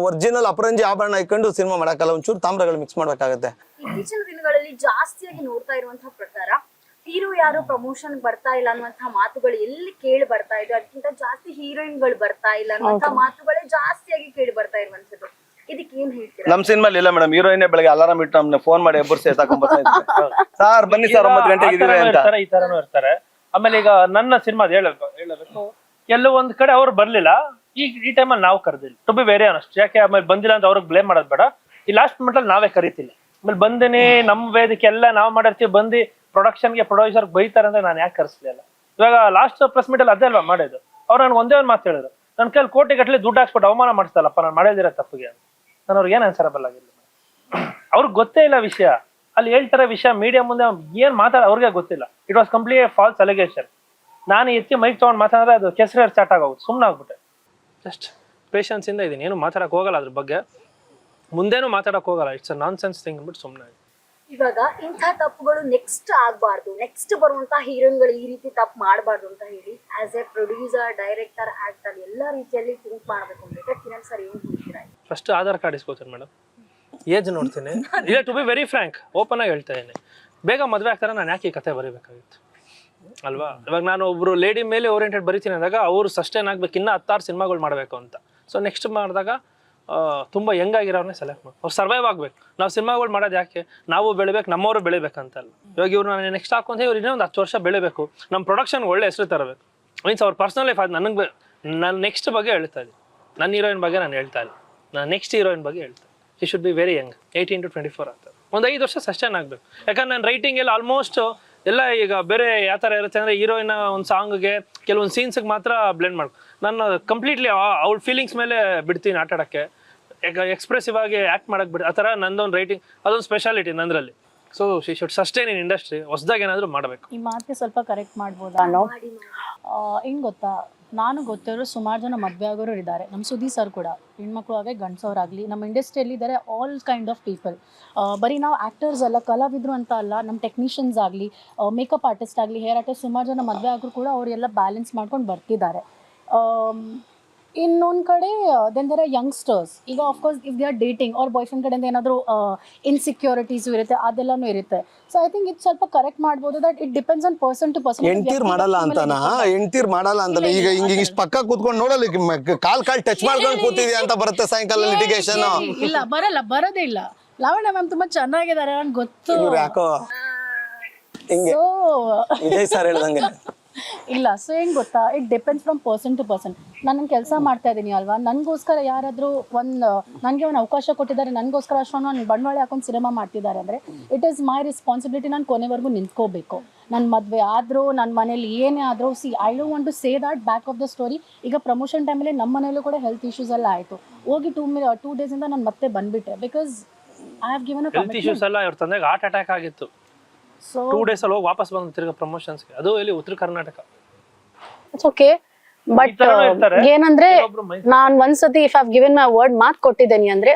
ಒರಿಜಿನಲ್ ಅಪರಂಜಿ ಆಭರಣ ಇಟ್ಕೊಂಡು ಸಿನಿಮಾ ಮಾಡೋಕ್ಕಲ್ಲ, ಒಂಚೂರು ತಾಮ್ರಗಳು ಮಿಕ್ಸ್ ಮಾಡ್ಬೇಕಾಗತ್ತೆ. ಇತ್ತೀಚಿನ ದಿನಗಳಲ್ಲಿ ಜಾಸ್ತಿಯಾಗಿ ನೋಡ್ತಾ ಇರುವಂತಹ ಪ್ರಕಾರ ಹೀರೋ ಯಾರು ಪ್ರಮೋಷನ್ ಬರ್ತಾ ಇಲ್ಲ ಅನ್ನುವಂತಹ ಮಾತುಗಳು ಎಲ್ಲಿ ಕೇಳಿ ಬರ್ತಾ ಇದೆ. ಅದಕ್ಕಿಂತ ಜಾಸ್ತಿ ಹೀರೋಯಿನ್ಗಳು ಬರ್ತಾ ಇಲ್ಲ ಅನ್ನುವಂತಹ ಮಾತುಗಳೇ ಜಾಸ್ತಿಯಾಗಿ ಕೇಳಿ ಬರ್ತಾ ಇರುವಂತದ್ದು. ಇದಕ್ಕೆ ಏನ್ ಹೇಳ್ತೀರಾ? ನಮ್ ಸಿನಿಮಾಲಿ ಇಲ್ಲ ಮೇಡಮ್, ಹೀರೋಯಿನ್ ಬೆಳಗ್ಗೆ ಅಲಾರಾಮ್ ಇಟ್ಟು ನಮ್ನ ಫೋನ್ ಮಾಡಿ ಎಬ್ಬರ್ಸಿ ಸರ್ ಬನ್ನಿ ಸರ್ 9 ಗಂಟೆಗೆ ಇದೀವಿ ಅಂತ. ಈ ತರನು ಇರ್ತಾರೆ. ಆಮೇಲೆ ಈಗ ನನ್ನ ಸಿನಿಮಾದ ಹೇಳಬೇಕು, ಎಲ್ಲೋ ಒಂದ್ ಕಡೆ ಅವ್ರು ಬರ್ಲಿಲ್ಲ, ಈ ಟೈಮಲ್ಲಿ ನಾವು ಕರೆದಿಲ್ಲ. ಟು ಬಿ ವೆರಿ ಆನೆಸ್ಟ್, ಯಾಕೆ ಆಮೇಲೆ ಬಂದಿಲ್ಲ ಅಂತ ಅವ್ರಿಗೆ ಬ್ಲೇಮ್ ಮಾಡೋದು ಬೇಡ. ಈ ಲಾಸ್ಟ್ ಮೂಮೆಂಟ್ ಅಲ್ಲಿ ನಾವೇ ಕರಿತಿಲ್ಲ. ಆಮೇಲೆ ಬಂದಿನಿ, ನಮ್ ವೇದಿಕೆ ಎಲ್ಲ ನಾವ್ ಮಾಡಿರ್ತೀವಿ, ಬಂದು ಪ್ರೊಡಕ್ಷನ್ಗೆ ಪ್ರೊಡ್ಯೂಸರ್ ಬೈತಾರೆ ಅಂದ್ರೆ ನಾನು ಯಾಕೆ ಕರೆಸ್ಲಿಲ್ಲ? ಇವಾಗ ಲಾಸ್ಟ್ ಪ್ರೆಸ್ ಮೀಟ್ ಅಲ್ಲಿ ಅದೇ ಅಲ್ವಾ ಮಾಡೋದು. ಅವ್ರು ನನ್ಗೆ ಒಂದೇ ಒಂದು ಮಾತು ಹೇಳಿದ್ರು, ನನ್ನ ಕೈಲಿ ಕೋಟಿ ಗಟ್ಟಲೆ ದುಡ್ಡು ಹಾಕ್ಸ್ಬಿಟ್ಟು ಅವಮಾನ ಮಾಡಿಸ್ತಲ್ಲಪ್ಪ, ನಾನು ಮಾಡಿದಿರೋ ತಪ್ಪಿಗೆ ಅಂತ. ನಾನು ಅವ್ರಿಗೆ ಏನ್ ಆನ್ಸರಬಲ್ ಆಗಿಲ್ಲ. ಅವ್ರಿಗೆ ಗೊತ್ತೇ ಇಲ್ಲ ವಿಷಯ. ಅಲ್ಲಿ ಹೇಳ್ತಾರೆ ವಿಷಯ ಮೀಡಿಯಾ ಮುಂದೆ ಏನ್ ಮಾತಾಡ ಅವ್ರಿಗೆ ಗೊತ್ತಿಲ್ಲ. It was complete false allegation. ನಾನು ಎತ್ತಿ ಮೈಕ್ ತಗೊಂಡು ಮಾತಾಡಿದ್ರೆ ಅದು ಕೆಸರು ಸ್ಟಾರ್ಟ್ ಆಗೋದು, ಸುಮ್ಮನೆ ಆಗ್ಬಿಟ್ಟೆ. ಜಸ್ಟ್ ಪೇಷನ್ಸ್ ಇಂದ ಇದೀನಿ, ಏನು ಮಾತಾಡಕ್ ಹೋಗಲ್ಲ ಅದ್ರ ಬಗ್ಗೆ, ಮುಂದೇನು ಮಾತಾಡಕ್ ಹೋಗಲ್ಲ. It's a non sense thing ಅಂದ್ಬಿಟ್ಟು ಸುಮ್ಮನೆ. ಇವಾಗ ಇಂಥ ತಪ್ಪುಗಳು ನೆಕ್ಸ್ಟ್ ಆಗ್ಬಾರ್ದು, ನೆಕ್ಸ್ಟ್ ಬರುವಂತ ಹೀರೋಯಿನ್ಗಳು ಈ ರೀತಿ ತಪ್ಪು ಮಾಡಬಾರ್ದು ಅಂತ ಹೇಳಿ as a producer, director, actor ಎಲ್ಲ ರೀತಿಯಲ್ಲಿ ಥಿಂಕ್ ಮಾಡಬೇಕು ಅಂದ್ರೆ ಕಿರಣ್ ಸರ್ ಏನ್ ಹೇಳ್ತೀರಾ? ಫಸ್ಟ್ ಆಧಾರ್ ಕಾರ್ಡ್ ಇಸ್ಕೋತೀನಿ ಮೇಡಮ್, ಏಜ್ ನೋಡ್ತೀನಿ. ಇಲ್ಲ, to be very frank, open ಆಗಿ ಹೇಳ್ತಾ ಇದ್ದೀನಿ, ಬೇಗ ಮದುವೆ ಆಗ್ತಾರೆ ನಾನು ಯಾಕೆ ಈ ಕತೆ ಬರೀಬೇಕಾಗಿತ್ತು ಅಲ್ವಾ? ಇವಾಗ ನಾನು ಒಬ್ರು ಲೇಡಿ ಮೇಲೆ ಓರಿಯೆಂಟೆಡ್ ಬರೀತೀನಿ ಅಂದಾಗ ಅವರು ಸಸ್ಟೈನ್ ಆಗ್ಬೇಕು, ಇನ್ನೂ 10 ಸಿನಿಮಾಗಳು ಮಾಡಬೇಕು ಅಂತ. ಸೊ ನೆಕ್ಸ್ಟ್ ಮಾಡಿದಾಗ ತುಂಬ ಯಂಗಾಗಿರೋರನ್ನೇ ಸೆಲೆಕ್ಟ್ ಮಾಡಿ ಅವ್ರು ಸರ್ವೈವ್ ಆಗಬೇಕು. ನಾವು ಸಿನಿಮಾಗಳು ಮಾಡೋದು ಯಾಕೆ? ನಾವು ಬೆಳಿಬೇಕು, ನಮ್ಮವರು ಬೆಳಿಬೇಕಂತಲ್ಲ. ಇವಾಗ ಇವ್ರು ನಾನು ನೆಕ್ಸ್ಟ್ ಹಾಕೊಂತ ಇವ್ರು ಇನ್ನೂ ಒಂದು 10 ವರ್ಷ ಬೆಳಿಬೇಕು, ನಮ್ಮ ಪ್ರೊಡಕ್ಷನ್ಗೆ ಒಳ್ಳೆ ಹೆಸರು ತರಬೇಕು. ಮೀನ್ಸ್ ಅವ್ರ ಪರ್ಸನಲ್ ಲೈಫ್ ಅದು ನನಗೆ ನಾನು ನೆಕ್ಸ್ಟ್ ಬಗ್ಗೆ ಹೇಳ್ತಾ ಇದ್ದೀನಿ. ನನ್ನ ಹೀರೋಯಿನ್ ಬಗ್ಗೆ ನಾನು ಹೇಳ್ತಾ ಇಲ್ಲ, ನಾನು ನೆಕ್ಸ್ಟ್ ಹೀರೋಯಿನ್ ಬಗ್ಗೆ ಹೇಳ್ತಾ ಇದ್ದೀನಿ. She should be very Young, 18 to 24 ಆಗ್ತದೆ. ಒಂದು 5 ವರ್ಷ ಸಸ್ಟೈನ್ ಆಗಬೇಕು. ಯಾಕಂದ್ರೆ ನಾನು ರೈಟಿಂಗ್ ಎಲ್ಲ ಆಲ್ಮೋಸ್ಟ್ ಎಲ್ಲ ಈಗ ಬೇರೆ ಯಾವ ಥರ ಇರುತ್ತೆ ಅಂದರೆ ಹೀರೋಯಿನ್ ಒಂದು ಸಾಂಗ್ಗೆ ಕೆಲವೊಂದು ಸೀನ್ಸ್ಗೆ ಮಾತ್ರ ಬ್ಲೆಂಡ್ ಮಾಡ್ಕೊ, ನಾನು ಕಂಪ್ಲೀಟ್ಲಿ ಅವಳ ಫೀಲಿಂಗ್ಸ್ ಮೇಲೆ ಬಿಡ್ತೀನಿ ಆಟ ಆಡೋಕ್ಕೆ, ಎಕ್ಸ್ಪ್ರೆಸಿವ್ ಆಗಿ ಆ್ಯಕ್ಟ್ ಮಾಡಕ್ಕೆ ಬಿಡಿ. ಆ ಥರ ನಂದೊಂದು ರೈಟಿಂಗ್ ಅದೊಂದು ಸ್ಪೆಷಾಲಿಟಿ ನಂದರಲ್ಲಿ. So she should sustain in industry, ಹೊಸದಾಗಿ ಏನಾದರೂ ಮಾಡಬೇಕು. ಈ ಮಾತಿಗೆ ಸ್ವಲ್ಪ ಕರೆಕ್ಟ್ ಮಾಡ್ಬೋದಾ ಅನ್ನೋ ಹೆಂಗೆ ಗೊತ್ತಾ, ನಾನು ಗೊತ್ತಿರೋ ಸುಮಾರು ಜನ ಮದುವೆ ಆಗೋರು ಇದ್ದಾರೆ. ನಮ್ಮ ಸುದೀಪ್ ಸರ್ ಕೂಡ ಹೆಣ್ಮಕ್ಳು ಆಗಲಿ ಗಂಡಸವ್ರಾಗಲಿ ನಮ್ಮ ಇಂಡಸ್ಟ್ರಿಯಲ್ಲಿ ಇದ್ದಾರೆ. All kind of people. ಬರೀ ನಾವು ಆ್ಯಕ್ಟರ್ಸ್ ಅಲ್ಲ, ಕಲಾವಿದರು ಅಂತ ಅಲ್ಲ, ನಮ್ಮ ಟೆಕ್ನಿಷಿಯನ್ಸ್ ಆಗಲಿ, ಮೇಕಪ್ ಆರ್ಟಿಸ್ಟ್ ಆಗಲಿ, ಹೇರ್ ಆರ್ಟಿಸ್ಟ್, ಸುಮಾರು ಜನ ಮದುವೆ ಆದರೂ ಕೂಡ ಅವರೆಲ್ಲ ಬ್ಯಾಲೆನ್ಸ್ ಮಾಡ್ಕೊಂಡು ಬರ್ತಿದ್ದಾರೆ. ಇನ್ನೊಂದು ಕಡೆ ದೆನ್ ದರ್ ಆರ್ ಯಂಗ್ಸ್ಟರ್ಸ್. ಈಗ of course if they are dating ಅವ್ರ ಬಾಯ್ ಫ್ರೆಂಡ್ ಕಡೆಯಿಂದ ಏನಾದರೂ ಇನ್ಸೆಕ್ಯೂರಿಟೀಸು ಇರುತ್ತೆ, ಅದೆಲ್ಲನೂ ಇರುತ್ತೆ. ಸೊ ಐ ಥಿಂಕ್ ಇದು ಸ್ವಲ್ಪ ಕರೆಕ್ಟ್ ಮಾಡ್ಬೋದು. That it depends on person to person. ಹೆಂಡ್ತೀರ್ ಮಾಡಲ್ಲ ಅಂತಾನ? ಹೆಂಡ್ತೀರ್ ಮಾಡಲ್ಲ ಅಂತಾನೆ. ಈಗ ಹಿಂಗ ಇಷ್ಟು ಪಕ್ಕ ಕೂತ್ಕೊಂಡು ನೋಡಲ್ಲ, ಕಾಲ್ ಟಚ್ ಮಾಡ್ಕೊಂಡು ಕೂತಿದ್ಯಾ ಅಂತ ಬರುತ್ತೆ ಸಾಯಂಕಾಲ ಲಿಟಿಗೇಷನ್. ಇಲ್ಲ, ಬರೋದೇ ಇಲ್ಲ. ಲಾವಣ್ಯ ಮ್ಯಾಮ್ ತುಂಬಾ ಚೆನ್ನಾಗಿದ್ದಾರೆ ನನ್ಗೆ ಗೊತ್ತು. ಯಾಕೋ ಹಿಂಗೆ ವಿಜಯ್ ಸರ್ ಹೇಳ್ದಂಗೆ ಇಲ್ಲ. ಸೊ ಹೆಂಗೆ ಗೊತ್ತಾ, it depends from person to person. ನಾನು ಕೆಲಸ ಮಾಡ್ತಾ ಇದ್ದೀನಿ ಅಲ್ವಾ, ನನಗೋಸ್ಕರ ಯಾರಾದರೂ ನನಗೆ ಒಂದು ಅವಕಾಶ ಕೊಟ್ಟಿದ್ದಾರೆ, ನನಗೋಸ್ಕರ ಅಷ್ಟೊಂದು ನಾನು ಬಂಡವಾಳ ಹಾಕೊಂಡು ಸಿನಿಮಾ ಮಾಡ್ತಿದ್ದಾರೆ ಅಂದರೆ ಇಟ್ ಈಸ್ ಮೈ ರೆಸ್ಪಾನ್ಸಿಬಿಲಿಟಿ. ನಾನು ಕೊನೆವರೆಗೂ ನಿಂತ್ಕೋಬೇಕು. ನನ್ನ ಮದುವೆ ಆದರೂ ನನ್ನ ಮನೇಲಿ ಏನೇ ಆದರೂ I don't want to say that back of the story. ಈಗ ಪ್ರಮೋಷನ್ ಟೈಮಲ್ಲಿ ನಮ್ಮ ಮನೇಲೂ ಕೂಡ ಹೆಲ್ತ್ ಇಶ್ಯೂಸ್ ಎಲ್ಲ ಆಯಿತು. ಹೋಗಿ 2 ಡೇಸಿಂದ ನಾನು ಮತ್ತೆ ಬಂದುಬಿಟ್ಟೆ. Because I have given a health issues ಎಲ್ಲ ಇವ್ರ ತಂದೆಗೆ ಹಾರ್ಟ್ ಅಟ್ಯಾಕ್ ಆಗಿತ್ತು. ಸೊ 2 ಡೇಸ್ ಅಲ್ಲಿ ಹೋಗಿ ವಾಪಸ್ ಬಂದು ತಿರ್ಗಾ ಪ್ರಮೋಷನ್ಸ್ಗೆ, ಅದು ಇಲ್ಲಿ ಉತ್ತರ ಕರ್ನಾಟಕ. It's okay. ಬಟ್ ಏನಂದ್ರೆ ನಾನ್ ಒಂದ್ಸತಿ if I've given my word, ಮಾತ್ ಕೊಟ್ಟಿದ್ದೇನೆ ಅಂದ್ರೆ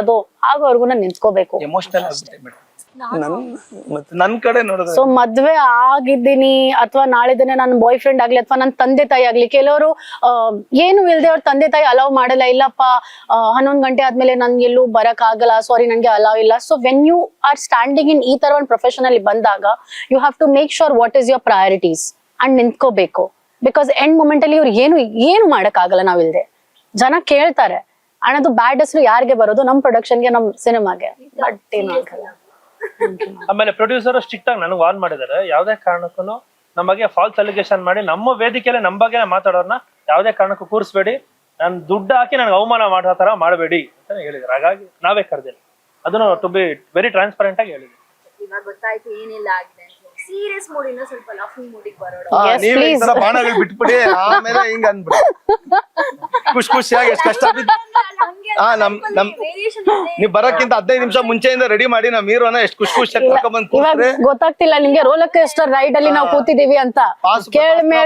ಅದು ಆಗೋವರೆಗೂ ನಾನು ನಿಂತ್ಕೋಬೇಕು. ಎಮೋಷನಲ್ ಆಗ್ಬಿಟ್ಟೆ ನನ್ ಕಡೆ ನೋಡಿದ್ರೆ. ಸೊ ಮದ್ವೆ ಆಗಿದ್ದೀನಿ ಅಥವಾ ನಾಳೆ ದಿನ ನನ್ನ ಬಾಯ್ ಫ್ರೆಂಡ್ ಆಗ್ಲಿ ಅಥವಾ ನನ್ನ ತಂದೆ ತಾಯಿ ಆಗ್ಲಿ, ಕೆಲವರು ಏನು ಇಲ್ದೆ ಅವ್ರ ತಂದೆ ತಾಯಿ ಅಲೌ ಮಾಡಲ್ಲ. ಇಲ್ಲಪ್ಪ 11 ಗಂಟೆ ಆದ್ಮೇಲೆ ನನ್ಗೆ ಎಲ್ಲೂ ಬರಕ್ ಆಗಲ್ಲ, ಸಾರಿ ನನ್ಗೆ ಅಲೌ ಇಲ್ಲ. So when you are standing in ಈ ತರ ಒಂದು ಪ್ರೊಫೆಷನ್ ಅಲ್ಲಿ ಬಂದಾಗ you have to make sure what is your priorities and ನಿಂತ್ಕೋಬೇಕು. ಬಿಕಾಸ್ ಎಂಡ್ ಮೂಮೆಂಟ್ ಅಲ್ಲಿ ಇವ್ರು ಏನು ಮಾಡಕ್ ಆಗಲ್ಲ ನಾವಿಲ್ದೆ. ಜನ ಕೇಳ್ತಾರೆ ಅಂಡ್ ಅದು ಬ್ಯಾಡ್ ಹೆಸರು ಯಾರಿಗೆ ಬರೋದು? ನಮ್ ಪ್ರೊಡಕ್ಷನ್ಗೆ, ನಮ್ ಸಿನಿಮಾಗೆ. ಬಟ್ ಏನು ಆಗಲ್ಲ. ಆಮೇಲೆ ಪ್ರೊಡ್ಯೂಸರ್ ಸ್ಟ್ರಿಕ್ಟ್ ಆಗಿ ನನಗೆ ವಾರ್ನ್ ಮಾಡಿದ್ದಾರೆ, ಯಾವುದೇ ಕಾರಣಕ್ಕೂ ನಮ್ಮ ಬಗ್ಗೆ ಫಾಲ್ಸ್ ಅಲಿಗೇಷನ್ ಮಾಡಿ ನಮ್ಮ ವೇದಿಕೆಯಲ್ಲಿ ನಮ್ಮ ಬಗ್ಗೆ ಮಾತಾಡೋರ್ನ ಯಾವುದೇ ಕಾರಣಕ್ಕೂ ಕೂರಿಸ್ಬೇಡಿ, ನಾನು ದುಡ್ಡು ಹಾಕಿ ನನಗೆ ಅವಮಾನ ಮಾಡೋ ತರ ಮಾಡಬೇಡಿ ಅಂತ ಹೇಳಿದ್ರು. ಹಾಗಾಗಿ ನಾವೇ ಕರೆದಿಲ್ಲ, ಅದನ್ನು ಟು ಬಿ ವೆರಿ ಟ್ರಾನ್ಸ್ಪರೆಂಟ್ ಆಗಿ ಹೇಳಿದ್ವಿ. ಇವಾಗ ಗೊತ್ತಾಯ್ತು ಏನೆಲ್ಲ ಆಗಿದೆ ಅಂತ. ಸೀರಿಯಸ್ ಮೂಡಿಂದ ಸ್ವಲ್ಪ ಲಾಫಿಂಗ್ ಮೂಡಿಗೆ ಬರೋಣ. ನೀವ್ ಈ ತರ ಬಾಣಗಳು ಬಿಟ್ಬಿಡಿ, ಆಮೇಲೆ ಹಿಂಗ ಅಂದ್ಬಿಡಿ ಖುಷಿಯಾಗಿ ಎಷ್ಟು ಕಷ್ಟ ಬಿದ್ದು. ನೀವ್ ಬರಕ್ಕಿಂತ 15 ನಿಮಿಷ ಮುಂಚೆಯಿಂದ ರೆಡಿ ಮಾಡಿ ನಮ್ ಹೀರೋನ ಎಷ್ಟು ಖುಷಿಯಾಗಿ ಕರ್ಕೊಂಡ್ ಇವಾಗ ಗೊತ್ತಾಗ್ತಿಲ್ಲ ನಿಮ್ಗೆ ರೋಲರ್ ಕೋಸ್ಟರ್ ರೈಡ್ ಅಲ್ಲಿ ನಾವು ಕೂತಿದೀವಿ ಅಂತ. ಕೇಳ್ಮೆ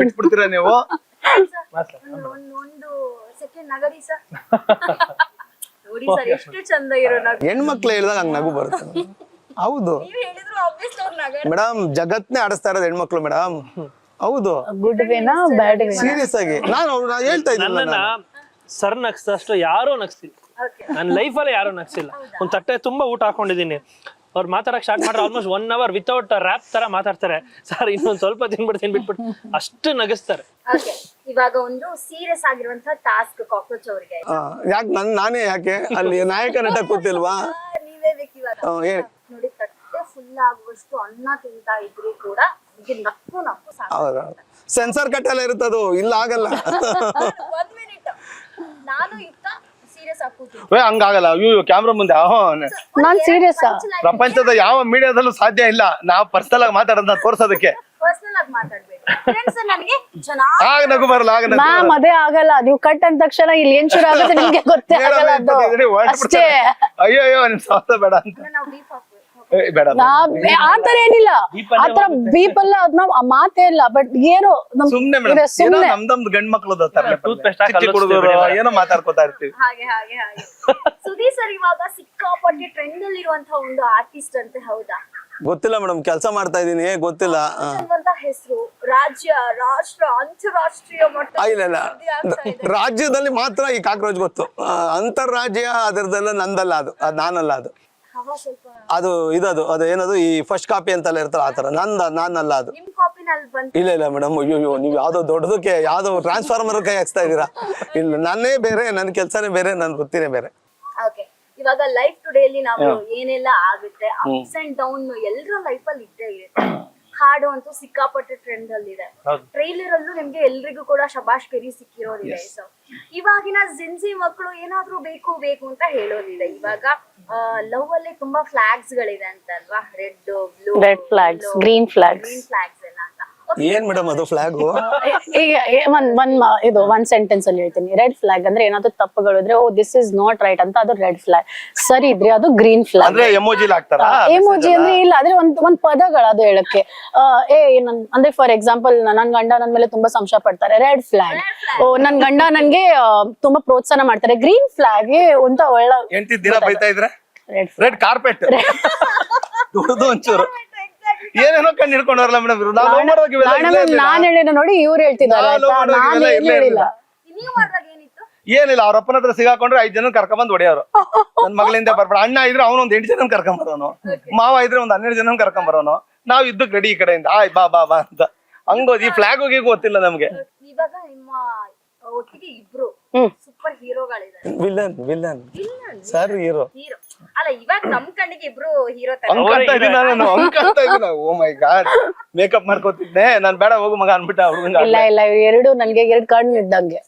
ಬಿಟ್ಬಿಡ್ತೀರಾ ನೀವು? ಒಂದು ಸೆಕೆಂಡ್ ನಗರಿ ಸರ್. ನೋಡಿ ಸರ್ ಎಷ್ಟು ಚಂದ ಇರೋ ನಗು. ಹೆಣ್ಮಕ್ಳು ಹೇಳಿದಾಗ ಹಂಗ ನಗು ಬರುತ್ತೆ. ಹೌದು ಮೇಡಮ್, ಜಗತ್ನೇ ಆಡಿಸ್ತಾ ಇರೋದು ಹೆಣ್ಮಕ್ಳು ಮೇಡಮ್. ಹೌದು, ಗುಡ್ ವೇನಾ ಬ್ಯಾಡ್ ವೇನಾ? ಸೀರಿಯಸ್ ಆಗಿ ನಾನು ಹೇಳ್ತಾ ಇದ್ದೀನಿ. ನನ್ನನ್ನ ಸರ್ ನಗ್ಸಷ್ಟು ಯಾರೋ ನಗ್ಸಿಲ್ಲ ನನ್ನ ಲೈಫಲ್ಲೇ, ಯಾರೋ ನಗ್ಸಿಲ್ಲ. ಒಂದ್ ತಟ್ಟೆ ತುಂಬಾ ಊಟ ಹಾಕೊಂಡಿದೀನಿ, ಅವ್ರು ಮಾತಾಡಕ್ ಸ್ಟಾರ್ಟ್ ಮಾಡ್ರೆ ಆಲ್ಮೋಸ್ಟ್ 1 hour ವಿತೌಟ್ ರ್ಯಾಪ್ ತರ ಮಾತಾಡ್ತಾರೆ. ಸರ್ ಇನ್ನೊಂದ್ ಸ್ವಲ್ಪ ತಿನ್ಬಿಟ್ಟು ಅಷ್ಟು ನಗಿಸ್ತಾರೆ. ಇವಾಗ ಒಂದು ಸೀರಿಯಸ್ ಆಗಿರುವಂತ ಟಾಸ್ಕ್ ಕಾಕ್ರೋಚ್ ಅವರಿಗೆ. ಯಾಕೆ ನಾನೇ ಯಾಕೆ ಅಲ್ಲಿ ನಾಯಕ ನಟ ಕೂತಿಲ್ವಾ? ನೀವೇ ಬೇಕು ಇವಾಗ. ನೋಡಿ, ತಟ್ಟೆ ಫುಲ್ ಆಗುವಷ್ಟು ಅನ್ನ ತಿಂತಾ ಇದ್ರು ಕೂಡ ನಕ್ಕು ಹೌದಾ? ಸೆನ್ಸರ್ ಕಟ್ಟೆಲ್ಲ ಇರುತ್ತದು, ಇಲ್ಲ ಆಗಲ್ಲ. 1 minute ನಾನು ಇತ್ತ ಸೀರಿಯಸ್ ಆಗ್ತೀನಿ. ಹಂಗಾಗಲ್ಲ. ಅಯ್ಯೋ ಕ್ಯಾಮ್ರಾ ಮುಂದೆ ನಾನ್ ಸೀರಿಯಸ್. ಪ್ರಪಂಚದ ಯಾವ ಮೀಡಿಯಾದಲ್ಲೂ ಸಾಧ್ಯ ಇಲ್ಲ ನಾವು ಪರ್ಸನಲ್ ಆಗಿ ಮಾತಾಡೋದನ್ನ ತೋರ್ಸೋದಕ್ಕೆ. ಪರ್ಸನಲ್ ಆಗಿ ಮಾತಾಡ್ಬೇಕು ಫ್ರೆಂಡ್ಸ್. ನನಗೆ ಚೆನ್ನಾಗಿ ಆಗ ನಗು ಬರಲ್ಲ, ಆಗ ನಗು ಮ್ಯಾಮ್ ಅದೇ ಆಗಲ್ಲ. ನೀವು ಕಟ್ ಅಂದ ತಕ್ಷಣ ಇಲ್ಲಿ ಏನ್ ಶುರು ಆಗುತ್ತೆ ನಿಮ್ಗೆ ಗೊತ್ತೇ ಆಗಲ್ಲ. ಅದು ಅಷ್ಟೇ. ಅಯ್ಯೋ ನಿಮ್ ಸಾಸ ಬೇಡ ಅಂತ. ನಾವು ಡೀಪ್ ಬೇಡ ಆತರ ಏನಿಲ್ಲ, ಆತರ ಬೀಪಲ್ಲ ಅದ್ನ ಮಾತೇ ಇಲ್ಲ. ಬಟ್ ಏನೋ ಸುಮ್ನೆ ಮೇಡಮ್, ಏನೋ ನಮ್ದಮ್ದು ಗಂಡ್ ಮಕ್ಳದ ಹುಡುಗರು ಏನೋ ಮಾತಾಡ್ಕೊತಾ ಇರ್ತೀವಿ. ಹಾಗೆ ಹಾಗೆ ಹಾಗೆ ಸುದೀಪ್ ಸರ್ ಇವಾಗ ಸಿಕ್ಕಾಪಟ್ಟೆ ಟ್ರೆಂಡ್ ಅಲ್ಲಿ ಇರುವಂತಹ ಒಂದು ಆರ್ಟಿಸ್ಟ್ ಅಂತೆ, ಹೌದಾ? ಗೊತ್ತಿಲ್ಲ ಮೇಡಮ್, ಕೆಲಸ ಮಾಡ್ತಾ ಇದೀನಿ, ಗೊತ್ತಿಲ್ಲ. ಅನ್ನುವಂತ ಹೆಸರು ರಾಜ್ಯ, ರಾಷ್ಟ್ರ, ಅಂತಾರಾಷ್ಟ್ರೀಯ ಮಟ್ಟ ಇಲ್ಲ ರಾಜ್ಯದಲ್ಲಿ ಮಾತ್ರ ಈ ಕಾಕ್ರೋಚ್ ಗೊತ್ತು. ಅಂತಾರಾಜ್ಯ ಅದರದೆಲ್ಲ ನಂದಲ್ಲ, ಅದು ನಾನಲ್ಲ. ಅದು ಹವಾ ಸ್ವಲ್ಪ ಅದು ಇದದು ಅದು ಏನದು ಈ ಫಸ್ಟ್ ಕಾಪಿ ಅಂತೆಲ್ಲ ಇರ್ತಾರ ಆತರ, ನಾನಲ್ಲ ಅದು. ನಿಮ್ ಕಾಪಿನಲ್ಲಿ ಬಂತು. ಇಲ್ಲ ಮೇಡಮ್, ಅಯ್ಯೋ ನೀವು ಯಾವ್ದೋ ದೊಡ್ಡದಕ್ಕೆ ಯಾವ್ದೋ ಟ್ರಾನ್ಸ್ಫಾರ್ಮರ್ ಕೈ ಹಾಕ್ಸ್ತಾ ಇದೀರಾ. ಇಲ್ಲ, ನಾನೇ ಬೇರೆ, ನನ್ನ ಕೆಲಸನೇ ಬೇರೆ, ನನ್ನ ವೃತ್ತಿನೇ ಬೇರೆ. ಓಕೆ, ಇವಾಗ ಲೈಫ್ ಟುಡೇ ಅಲ್ಲಿ ನಾವು ಏನೆಲ್ಲ ಆಗುತ್ತೆ, ಅಪ್ಸ್ ಅಂಡ್ ಡೌನ್ ಎಲ್ಲರ ಲೈಫ್ ಅಲ್ಲಿ ಇದ್ದೇ ಇರುತ್ತೆ. ಹಾಡು ಅಂತೂ ಸಿಕ್ಕಾಪಟ್ಟೆ ಟ್ರೆಂಡ್ ಅಲ್ಲಿ ಇದೆ. ಟ್ರೈಲರ್ ಅಲ್ಲೂ ನಿಮ್ಗೆ ಎಲ್ರಿಗೂ ಕೂಡ ಶಬಾಷ್ ಕೆರಿ ಸಿಕ್ಕಿರೋದಿದೆ. ಸೊ ಇವಾಗಿನ ಜಿನ್ಸಿ ಮಕ್ಕಳು ಏನಾದ್ರೂ ಬೇಕು ಬೇಕು ಅಂತ ಹೇಳೋದಿಲ್ಲ. ಇವಾಗ ಲವ್ ಅಲ್ಲಿ ತುಂಬಾ ಫ್ಲಾಗ್ಸ್ ಗಳಿದೆ ಅಂತ ಅಲ್ವಾ? Red, blue, red flags, green flags ಎಲ್ಲ ಅಂತ. ಏನ್ ಮೇಡಮ್ ಅದು ಫ್ಲಾಗ್? ಇದು ಒಂದ್ ಸೆಂಟೆನ್ಸ್ ಅಲ್ಲಿ ಹೇಳ್ತೀನಿ. ರೆಡ್ ಫ್ಲಾಗ್ ಅಂದ್ರೆ ಏನಾದ್ರು ತಪ್ಪುಗಳು ಇದ್ರೆ, oh this is not right ಅಂತ, ಅದು ರೆಡ್ ಫ್ಲಾಗ್. ಸರಿ ಇದ್ರೆ ಅದು ಗ್ರೀನ್ ಫ್ಲಾಗ್. ಅಂದ್ರೆ ಎಮೋಜಿಲ್ ಹಾಕ್ತಾರ. ಎಮೋಜಿ ಅಂದ್ರೆ ಇಲ್ಲ, ಆದ್ರೆ ಒಂದ್ ಪದಗಳು ಅದು ಹೇಳಕ್ಕೆ. ಅಂದ್ರೆ ಫಾರ್ ಎಕ್ಸಾಂಪಲ್, ನನ್ ಗಂಡ ನನ್ ಮೇಲೆ ತುಂಬಾ ಸಂಶಯ ಪಡ್ತಾರೆ, ರೆಡ್ ಫ್ಲಾಗ್. ಓ ನನ್ ಗಂಡ ನನ್ಗೆ ತುಂಬಾ ಪ್ರೋತ್ಸಾಹ ಮಾಡ್ತಾರೆ, ಗ್ರೀನ್ ಫ್ಲಾಗ್ ಅಂತ ಒಳ್ಳೆ ಎಂಟಿ ದಿನ ಬೈತಾ ಇದ್ರೆ ರೆಡ್ ರೆಡ್ ಕಾರ್ಪೆಟ್ ದುಡ್ದು ಒಂಚೂರು ಏನೇನೋ ಕಣ್ಣು ಹಿಡ್ಕೊಂಡವ್ರಲ್ಲ ಮೇಡಮ್. ನಾನ್ ಹೇಳಿನ ನೋಡಿ ಇವ್ರು ಹೇಳ್ತಿದ್ದಾರೆ, ನಾನು ಹೇಳಿಲ್ಲ. ನೀವು ಮಾಡಿದಾಗ ಏನಿತ್ತು? ಏನಿಲ್ಲ, ಅವ್ರ ಅಪ್ಪನ ಹತ್ರ ಸಿಗಾಕೊಂಡ್ರೆ 5 ಜನ ಕರ್ಕೊಂಡ್ ಹೊಡೆಯೋರು. ನನ್ ಮಗಳಿಂದ ಬರ್ಬೇಡ. ಅಣ್ಣ ಇದ್ರೆ ಅವನು ಒಂದ್ 8 ಜನ ಕರ್ಕೊಂಡ್ ಬರೋನು, ಮಾವ ಇದ್ರೆ ಒಂದ್ 12 ಜನ ಕರ್ಕೊಂಡ್ ಬರೋನು. ನಾವ್ ಇದ್ದಕ್ ರೆಡಿ ಈ ಕಡೆಯಿಂದ ಆಯ್ ಬಾ ಬಾ ಬಾ ಅಂತ ಹಂಗೋದ್. ಈ ಫ್ಲಾಗ್ ಹೋಗಿ ಗೊತ್ತಿಲ್ಲ ನಮ್ಗೆ. ಇವಾಗ ನಿಮ್ಮ ಒಟ್ಟಿಗೆ ಇಬ್ರು ಸೂಪರ್ ಹೀರೋಗಳಿದ್ದಾರೆ. Villain sir, hero. ಹೀರೋ ಅಲ್ಲ, ಇವಾಗ ನಮ್ ಕಣ್ಣಿಗೆ ಇಬ್ರು ಹೀರೋ ತರ. ಅಂಕಂತ ಇದೀನಿ ನಾನು, ಅಂಕಂತ ಇದೀನಿ. ಓ ಮೈ ಗಾಡ್, ಮೇಕಪ್ ಮಾಡ್ಕೋತಿದ್ದೆ ನಾನ್. ಬೇಡ ಹೋಗು ಮಗ ಅನ್ಬಿಟ್ಟ ಹುಡುಗ. ಇಲ್ಲ ಎರಡು ನನ್ಗೆ 2 ಕಣ್ಣು ಇದ್ದಂಗೆ.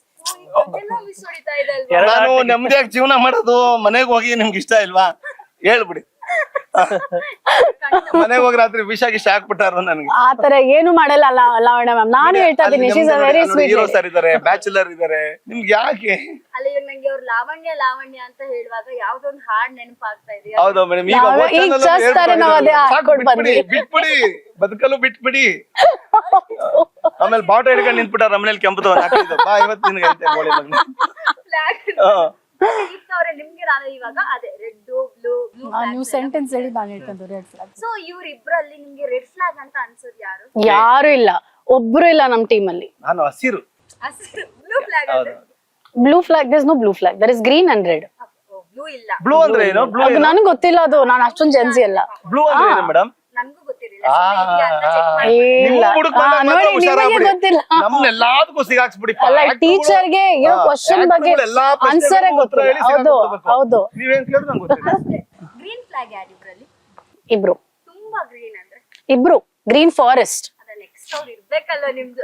ಮಿಸ್ ಹೊಡಿತಾ ಇದೆ ಅಲ್ವಾ? ನಾನು ನೆಮ್ಮದಿಯಾಗಿ ಜೀವನ ಮಾಡೋದು ಮನೆಗ್ ಹೋಗಿ ನಿಮ್ಗೆ ಇಷ್ಟ ಇಲ್ವಾ? ಹೇಳ್ಬಿಡಿ. ಮನೆಗ್ ಹೋಗಿ ರಾತ್ರಿ ವಿಷ ಗಿಷ ಹಾಕ್ಬಿಟ್ಟಾರ ನನ್ಗೆ. ಆತರ ಏನು ಮಾಡಲ್ಲ ಲಾವಣ್ಯ ಮ್ಯಾಮ್. ನಾನು ಹೇಳ್ತಾ ಇದ್ದೀನಿ, she is a very sweet. Hero sir ಇದಾರೆ, ಬ್ಯಾಚುಲರ್ ಇದಾರೆ, ನಿಮ್ಗೆ ಯಾಕೆ? ಅಲ್ಲ, ಇವಾಗ ನಂಗೆ ಅವ್ರು ಲಾವಣ್ಯ ಲಾವಣ್ಯ ಅಂತ ಹೇಳುವಾಗ ಯಾವ್ದೋ ಒಂದು ಹಾಡ್ ನೆನಪಾಗ್ತಾ ಇದೆ. ಹೌದಾ ಮೇಡಮ್? ಈಗ ಚಸ್ತಾರೆ ನಾವು ಅದೇ ಹಾಕೊಂಡ್ ಬಂದ್ವಿ. ಬಿಟ್ಬಿಡಿ, ಬದುಕಲು ಬಿಟ್ಬಿಡಿ. ಆಮೇಲೆ ಬಾಟ ಹಿಡ್ಕೊಂಡು ನಿಂತ್ಬಿಟ್ಟಾರ ಮನೇಲಿ ಕೆಂಪು ಹಾಕಿದ್ದು. ಬಾ ಇವತ್ತು ನಿನ್ಗೆ ಐತೆ ಗೋಳಿ ಮಗನ. ನಿಮ್ಗೆ ನಾನು ಇವಾಗ ಅದೇ ರೆಡ್, ಬ್ಲೂ, ನೀವು ಸೆಂಟೆನ್ಸ್ ಹೇಳಿ ನಾನು ಹೇಳ್ತಂದು ರೆಡ್ ಫ್ಲಾಗ್. ಸೊ ಇವ್ರಿಬ್ರಲ್ಲಿ ನಿಮ್ಗೆ ರೆಡ್ ಫ್ಲಾಗ್ ಅಂತ ಅನ್ಸೋದು ಯಾರು? ಯಾರು ಇಲ್ಲ, ಒಬ್ರು ಇಲ್ಲ ನಮ್ ಟೀಮ್ ಅಲ್ಲಿ. ನಾನು ಹಸಿರು. ಬ್ಲೂ ಫ್ಲಾಗ್ ಅಂದ್ರೆ blue flag, there is no blue flag, there is green and red. Blue ಇಲ್ಲ. ಬ್ಲೂ ಅಂದ್ರೆ ಏನು? ಬ್ಲೂ ಅದು ನನಗೆ ಗೊತ್ತಿಲ್ಲ, ಅದು ನಾನು ಅಷ್ಟೊಂದು ಜೆನ್ಸಿ ಅಲ್ಲ. ಬ್ಲೂ ಅಂದ್ರೆ ಏನು ಮೇಡಮ್? ನನ್ಗೂ ಗೊತ್ತಿರಲಿಲ್ಲ. ಇಲ್ಲ ನೋಡಿ, ನಿಮಗೆ ಗೊತ್ತಿಲ್ಲ. ನಮ್ನೆಲ್ಲಾದಕ್ಕೂ ಸಿಗಾಕ್ಸ್ಬಿಡಿ. ಅಲ್ಲ, ಟೀಚರ್ಗೆ ಇರೋ ಕ್ವಶನ್ ಬಗ್ಗೆ ಆನ್ಸರ್ ಗೊತ್ತಿಲ್ಲ. ಹೌದು ಹೌದು. ನೀವೇನ್ ಕೇಳಿದ್ರು ನಂಗೆ ಗೊತ್ತಿಲ್ಲ. ಗ್ರೀನ್ ಫ್ಲಾಗ್ ಯಾರು ಇಬ್ರಲ್ಲಿ? ಇಬ್ರು. ತುಂಬಾ ಗ್ರೀನ್ ಅಂದ್ರೆ ಇಬ್ರು ಗ್ರೀನ್ ಫಾರೆಸ್ಟ್. ಅದ ನೆಕ್ಸ್ಟ್ ಅವ್ರು ಇರ್ಬೇಕಲ್ಲ, ನಿಮ್ದು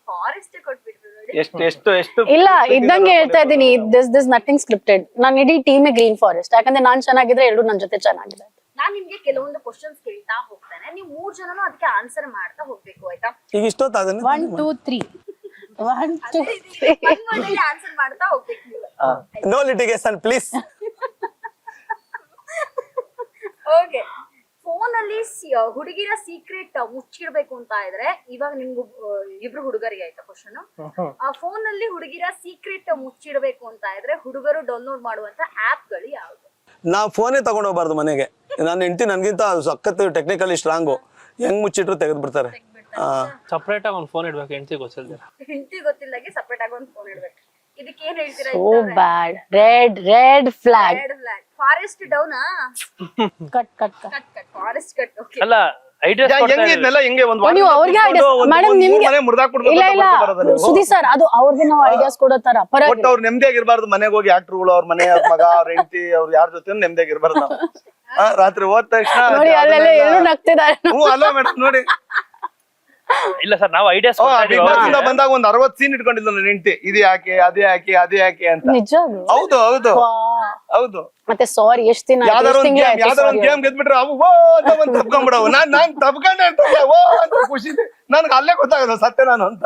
ಫಾರೆಸ್ಟ್ ಕೊಟ್ಬಿಟ್ರು ನೋಡಿ. ಎಷ್ಟು ಇಲ್ಲ, ಇದ್ದಂಗೆ ಹೇಳ್ತಾ ಇದ್ದೀನಿ, ದಿಸ್ ನಥಿಂಗ್ ಸ್ಕ್ರಿಪ್ಟೆಡ್. ನಾನು ಇಡೀ ಟೀಮೇ ಗ್ರೀನ್ ಫಾರೆಸ್ಟ್. ಯಾಕಂದ್ರೆ ನಾನ್ ಚೆನ್ನಾಗಿದ್ರೆ ಎಲ್ಲರೂ ನನ್ನ ಜೊತೆ ಚೆನ್ನಾಗಿದೆ. ನಾನ್ ನಿಮ್ಗೆ ಕೆಲವೊಂದು ಕ್ವಶನ್ಸ್ ಕೇಳ್ತಾ ಹೋಗ್ತಾನೆ, ನೀವು 3 ಜನನು ಅದಕ್ಕೆ ಆನ್ಸರ್ ಮಾಡ್ತಾ ಹೋಗ್ಬೇಕು, ಆಯ್ತಾ? ಈಗ ಇಷ್ಟೊತ್ತಾದ್ರೆ 1 2 3 1 2 ಒಂದೊಂದೇ ಆನ್ಸರ್ ಮಾಡ್ತಾ ಹೋಗ್ಬೇಕು ನೀವು. No litigation please. Okay, phone ಅಲ್ಲಿ ಹುಡುಗಿರ ಸೀಕ್ರೆಟ್ ಮುಚ್ಚಿಡ್ಬೇಕು ಅಂತ ಇದ್ರೆ, ಇವಾಗ ನಿಮ್ಗೂ ಇಬ್ರು ಹುಡುಗರಿಗೆ ಆಯ್ತಾ ಕ್ವಶನ್. ಫೋನ್ ಅಲ್ಲಿ ಹುಡುಗಿರ ಸೀಕ್ರೆಟ್ ಮುಚ್ಚಿಡ್ಬೇಕು ಅಂತ ಇದ್ರೆ ಹುಡುಗರು ಡೌನ್ಲೋಡ್ ಮಾಡುವಂತ ಆಪ್ ಗಳು ಯಾವ್ದು? ನಾವು ಫೋನೇ ತಗೊಂಡ್ ಹೋಗ್ಬಾರ್ದು ಮನೆಗೆ. ನನ್ನ ಹೆಂಡತಿ ನನ್ಗಿಂತ ಸಖತ್ ಟೆಕ್ನಿಕಲಿ ಸ್ಟ್ರಾಂಗು. ಹೆಂಗ್ ಮುಚ್ಚಿಟ್ರು ತೆಗೆದು ಬಿಡ್ತಾರೆ. ಸಪ್ರೇಟ್ ಆಗಿ ಒಂದು ಫೋನ್ ಇಡ್ಬೇಕು, ಹೆಂಡತಿ ಗೊತ್ತಿಲ್ಲ. ಹೆಂಡತಿ ಗೊತ್ತಿಲ್ಲಗೆ ಸಪರೇಟ್ ಆಗಿ ಒಂದು ಫೋನ್ ಇಡ್ಬೇಕು. ಇದಕ್ಕೆ ಏನ್ ಹೇಳ್ತೀರಾ? So bad. Red flag. Red flag. Forest ಡೌನಾ? Cut cut cut cut cut. Forest cut. Okay. ಅಲ್ಲ, ಐಡಿಯಾಸ್ ಹೆಂಗಿದ್ನೆಲ್ಲ ಹೆಂಗೆ ಒಂದು ನೀವು ಅವ್ರಿಗೆ ಮೇಡಮ್ ನಿಮ್ಗೆ ಇಲ್ಲ ಇಲ್ಲ ಸುದಿ ಸರ್, ಅದು ಅವ್ರಿಗೆ ನಾವು ಐಡಿಯಾಸ್ ಕೊಡೋ ತರ ಬಟ್ ಅವ್ರು ನೆಮ್ಮದಿಯಾಗಿರ್ಬಾರ್ದು. ಮನೆಗೆ ಹೋಗಿ ಆಕ್ಟರ್ಗಳು ಅವ್ರ ಮನೆ, ಅವ್ರ ಮಗ, ಅವ್ರ ಹೆಂಡತಿ, ಅವ್ರು ಯಾರ ಜೊತೆ ನೆಮ್ಮದಿಯಾಗಿರ್ಬಾರ್ದು ನಾವು. ರಾತ್ರಿ ಹೋದ ತಕ್ಷಣ ನೋಡಿ ಅಲ್ಲೆಲ್ಲ ಎಲ್ಲರೂ ನಗ್ತಿದ್ದಾರೆ. ಅಲ್ಲ ಮೇಡಮ್ ನೋಡಿ. ಇಲ್ಲ ಸರ್, ನಾವು ಐಡಿಯಾಸ್ ಬಂದಾಗ ಒಂದ್ 60 ಸೀನ್ ಇಟ್ಕೊಂಡಿಲ್ಲ ನನ್ನ ಹೆಂಡತಿ. ಇದು ಯಾಕೆ, ಅದೇ ಯಾಕೆ, ಅದೇ ಯಾಕೆ ಅಂತ. ನಿಜ. ಹೌದು ಹೌದು ಹೌದು. ಮತ್ತೆ ಸಾರಿ, ಎಷ್ಟ್ ದಿನ ಯಾವ್ದಾರ ಒಂದ್ ಗೇಮ್ ಗೆದ್ಬಿಟ್ರೆ ಅವು ಓ ಅಂತ ಬಂದ್ ತಪ್ಕೊಂಡ್ಬಿಡವು. ನಾನ್ ತಪ್ಕೊಂಡೆ ಅಂತ ಓ ಅಂತ ಖುಷಿ. ನನ್ಗೆ ಅಲ್ಲೇ ಗೊತ್ತಾಗಲ್ಲ ಸತ್ಯ ನಾನು ಅಂತ.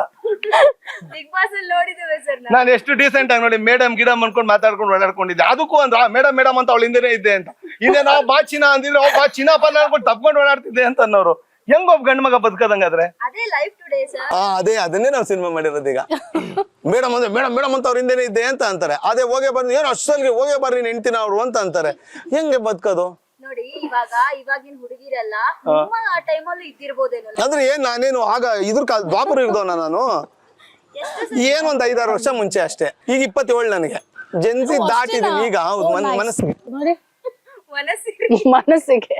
ಬಿಗ್ ಬಾಸ್ ಅಲ್ಲಿ ನೋಡಿದ್ದೇವೆ ಸರ್ ನಾವು. ನಾನು ಎಷ್ಟು ಡೀಸೆಂಟ್ ಆಗಿ ನೋಡಿ ಮೇಡಮ್ ಗಿಡಮ್ ಅನ್ಕೊಂಡು ಮಾತಾಡ್ಕೊಂಡು ಓಡಾಡ್ಕೊಂಡಿದ್ದೆ. ಅದಕ್ಕೂ ಅಂದ್ರ ಮೇಡಮ್ ಮೇಡಮ್ ಅಂತ ಅವಳು ಹಿಂದೆನೇ ಇದ್ದೆ ಅಂತ. ಹಿಂದೆ ನಾವು ಬಾ ಚಿನ್ನ ಅಂದಿದ್ರೆ ಬಾ ಚಿನ್ನ ಪಲ್ಲ ಅನ್ಕೊಂಡು ತಪ್ಕೊಂಡು ಓಡಾಡ್ತಿದ್ದೆ ಅಂತ ಅನ್ನೋರು. ಹೆಂಗ್ ಒಬ್ಬ ಗಂಡ್ ಮಗ ಬದುಕದಂಗಾದ್ರೆ? ಅದೇ ಲೈಫ್ ಟುಡೇ ಸರ್. ಅದನ್ನೇ ನಾವು ಸಿನಿಮಾ ಮಾಡಿರೋದು ಈಗ. ಮೇಡಮ್ ಅಂದ್ರೆ ಮೇಡಮ್ ಮೇಡಮ್ ಅಂತ ಅವ್ರ ಹಿಂದೆನೇ ಇದ್ದೆ ಅಂತ ಅಂತಾರೆ. ಅದೇ ಹೋಗೇ ಬರ್ರಿ ಏನು ಅಷ್ಟಲ್ಲಿ ಹೋಗೇ ಬರ್ರಿ ಹೆಂಡ್ತಿನ ಅವ್ರು ಅಂತ ಅಂತಾರೆ. ಹೆಂಗೆ ಬದುಕೋದು ನೋಡಿ ಇವಾಗಿನ ಹುಡುಗಿರಲ್ಲ ನಿಮ್ಮ ಆ ಟೈಮಲ್ಲೂ ಇದ್ದಿರ್ಬೋದೇನೋ. ಅಂದ್ರೆ ಏನ್ ನಾನೇನು ಆಗ ಇದ್ರ ಕಾಲ ದ್ವಾಪರ ಇರ್ದವನ ನಾನು. ಏನು ಒಂದ್ 5-6 ವರ್ಷ ಮುಂಚೆ ಅಷ್ಟೇ. ಈಗ 27 ನನಗೆ ಜೆನ್ಸಿ ದಾಟಿದೀನಿ ಈಗ. ಹೌದು ಮನಸ್ಸಿಗೆ ನೋಡಿ ಮನಸ್ಸಿಗೆ ಮನಸ್ಸಿಗೆ